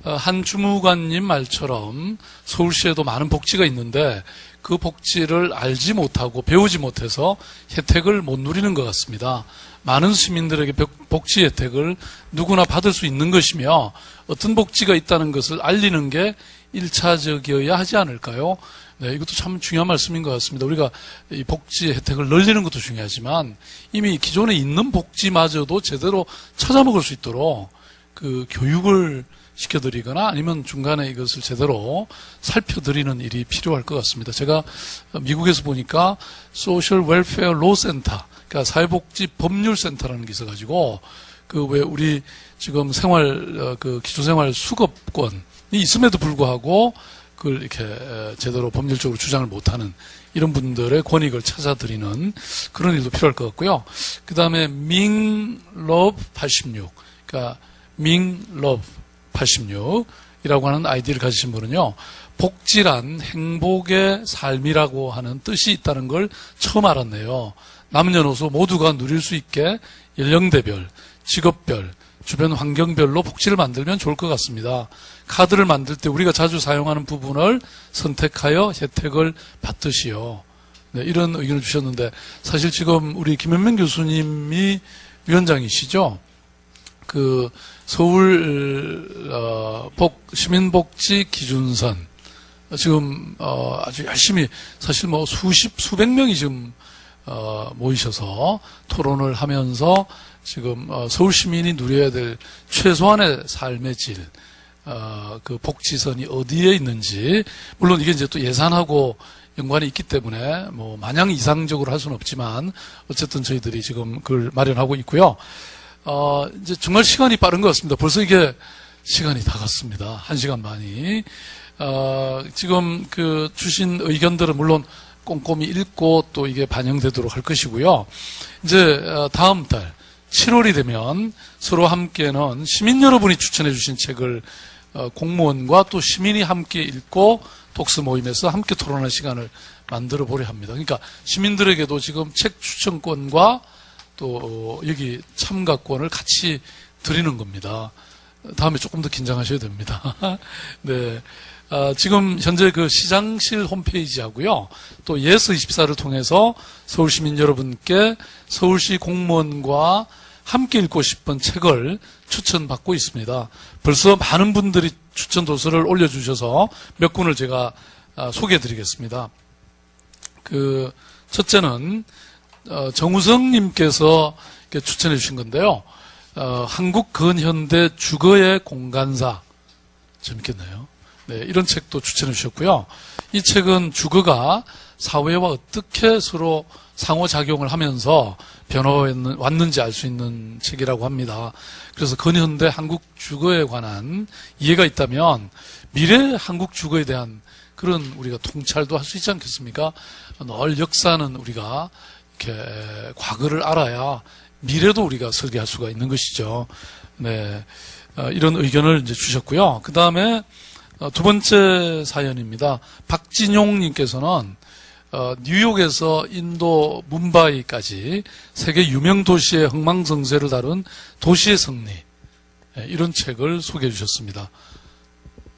한 주무관님 말처럼 서울시에도 많은 복지가 있는데 그 복지를 알지 못하고 배우지 못해서 혜택을 못 누리는 것 같습니다. 많은 시민들에게 복지 혜택을 누구나 받을 수 있는 것이며 어떤 복지가 있다는 것을 알리는 게 1차적이어야 하지 않을까요? 네, 이것도 참 중요한 말씀인 것 같습니다. 우리가 이 복지 혜택을 늘리는 것도 중요하지만 이미 기존에 있는 복지마저도 제대로 찾아먹을 수 있도록 그 교육을 시켜드리거나 아니면 중간에 이것을 제대로 살펴드리는 일이 필요할 것 같습니다. 제가 미국에서 보니까 소셜 웰페어 로 센터, 그러니까 사회복지 법률센터라는 게 있어가지고 그 왜 우리 지금 그 기초생활 수급권이 있음에도 불구하고 그걸 이렇게 제대로 법률적으로 주장을 못하는 이런 분들의 권익을 찾아드리는 그런 일도 필요할 것 같고요. 그 다음에 밍러브 86, 그러니까 밍러브 86이라고 하는 아이디를 가지신 분은요, 복지란 행복의 삶이라고 하는 뜻이 있다는 걸 처음 알았네요. 남녀노소 모두가 누릴 수 있게 연령대별, 직업별, 주변 환경별로 복지를 만들면 좋을 것 같습니다. 카드를 만들 때 우리가 자주 사용하는 부분을 선택하여 혜택을 받듯이요. 네, 이런 의견을 주셨는데 사실 지금 우리 김현명 교수님이 위원장이시죠? 그 서울 시민복지 기준선 지금 아주 열심히 사실 뭐 수백 명이 지금 모이셔서 토론을 하면서 지금 서울 시민이 누려야 될 최소한의 삶의 질, 그 복지선이 어디에 있는지, 물론 이게 이제 또 예산하고 연관이 있기 때문에 뭐 마냥 이상적으로 할 수는 없지만 어쨌든 저희들이 지금 그걸 마련하고 있고요. 이제 정말 시간이 빠른 것 같습니다. 벌써 이게 시간이 다 갔습니다. 1시간 반이. 지금 그 주신 의견들은 물론 꼼꼼히 읽고 또 이게 반영되도록 할 것이고요. 이제 다음 달 7월이 되면 서로 함께는 시민 여러분이 추천해 주신 책을 공무원과 또 시민이 함께 읽고 독서 모임에서 함께 토론할 시간을 만들어 보려 합니다. 그러니까 시민들에게도 지금 책 추천권과 또 여기 참가권을 같이 드리는 겁니다. 다음에 조금 더 긴장하셔야 됩니다. 네. 지금 현재 그 시장실 홈페이지하고요. 또 예스24를 통해서 서울시민 여러분께 서울시 공무원과 함께 읽고 싶은 책을 추천받고 있습니다. 벌써 많은 분들이 추천 도서를 올려주셔서 몇 군을 제가 소개해 드리겠습니다. 그, 첫째는 정우성님께서 추천해 주신 건데요. 한국 근현대 주거의 공간사. 재밌겠네요. 네, 이런 책도 추천해 주셨고요. 이 책은 주거가 사회와 어떻게 서로 상호작용을 하면서 변화왔는지 알 수 있는 책이라고 합니다. 그래서 근현대 한국 주거에 관한 이해가 있다면 미래 한국 주거에 대한 그런 우리가 통찰도 할 수 있지 않겠습니까? 늘 역사는 우리가 이렇게 과거를 알아야 미래도 우리가 설계할 수가 있는 것이죠. 네, 이런 의견을 이제 주셨고요. 그 다음에 두 번째 사연입니다. 박진용님께서는 뉴욕에서 인도 뭄바이까지 세계 유명 도시의 흥망성쇠를 다룬 도시의 승리, 이런 책을 소개해 주셨습니다.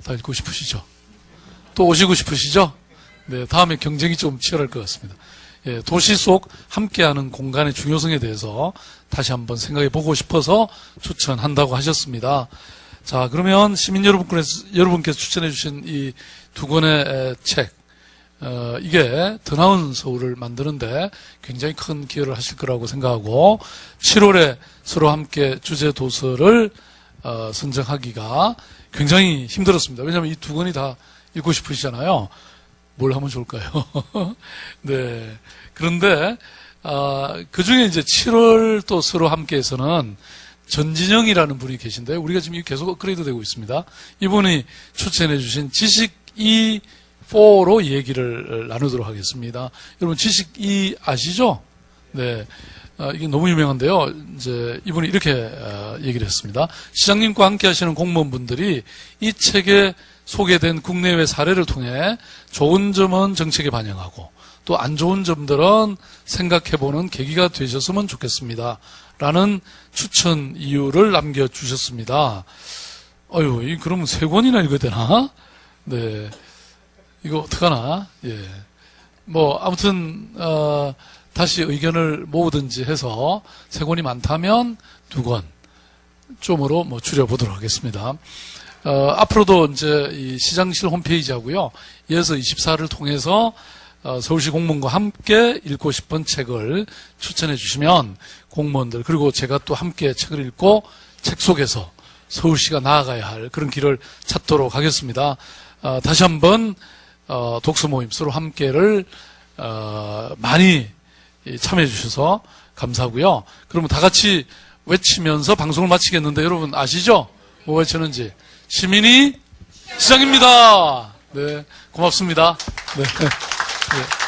다 읽고 싶으시죠? 또 오시고 싶으시죠? 네, 다음에 경쟁이 좀 치열할 것 같습니다. 예, 도시 속 함께하는 공간의 중요성에 대해서 다시 한번 생각해 보고 싶어서 추천한다고 하셨습니다. 자, 그러면 시민 여러분께서 추천해 주신 이 두 권의 책, 이게 더 나은 서울을 만드는데 굉장히 큰 기여를 하실 거라고 생각하고 7월에 서로 함께 주제 도서를 선정하기가 굉장히 힘들었습니다. 왜냐하면 이 두 권이 다 읽고 싶으시잖아요. 뭘 하면 좋을까요? 네. 그런데 그 중에 이제 7월 또 서로 함께에서는 전진영이라는 분이 계신데 우리가 지금 계속 업그레이드 되고 있습니다. 이분이 추천해 주신 지식 4로 얘기를 나누도록 하겠습니다. 여러분 지식 2 아시죠? 네. 이게 너무 유명한데요. 이제 이분이 이렇게 얘기를 했습니다. 시장님과 함께 하시는 공무원분들이 이 책에 소개된 국내외 사례를 통해 좋은 점은 정책에 반영하고 또 안 좋은 점들은 생각해보는 계기가 되셨으면 좋겠습니다. 라는 추천 이유를 남겨주셨습니다. 그러면 3권이나 읽어야 되나? 네. 이거 어떡하나? 예. 아무튼, 다시 의견을 모으든지 해서 3권이 많다면 2권 좀으로 줄여보도록 하겠습니다. 앞으로도 이제 이 시장실 홈페이지 하고요. 예서 24를 통해서 서울시 공무원과 함께 읽고 싶은 책을 추천해 주시면 공무원들 그리고 제가 또 함께 책을 읽고 책 속에서 서울시가 나아가야 할 그런 길을 찾도록 하겠습니다. 다시 한번 독서 모임 서로 함께를 많이 참여해 주셔서 감사하고요. 그러면 다 같이 외치면서 방송을 마치겠는데 여러분 아시죠? 뭐 외치는지. 시민이 시장입니다. 네, 고맙습니다. 네. 네.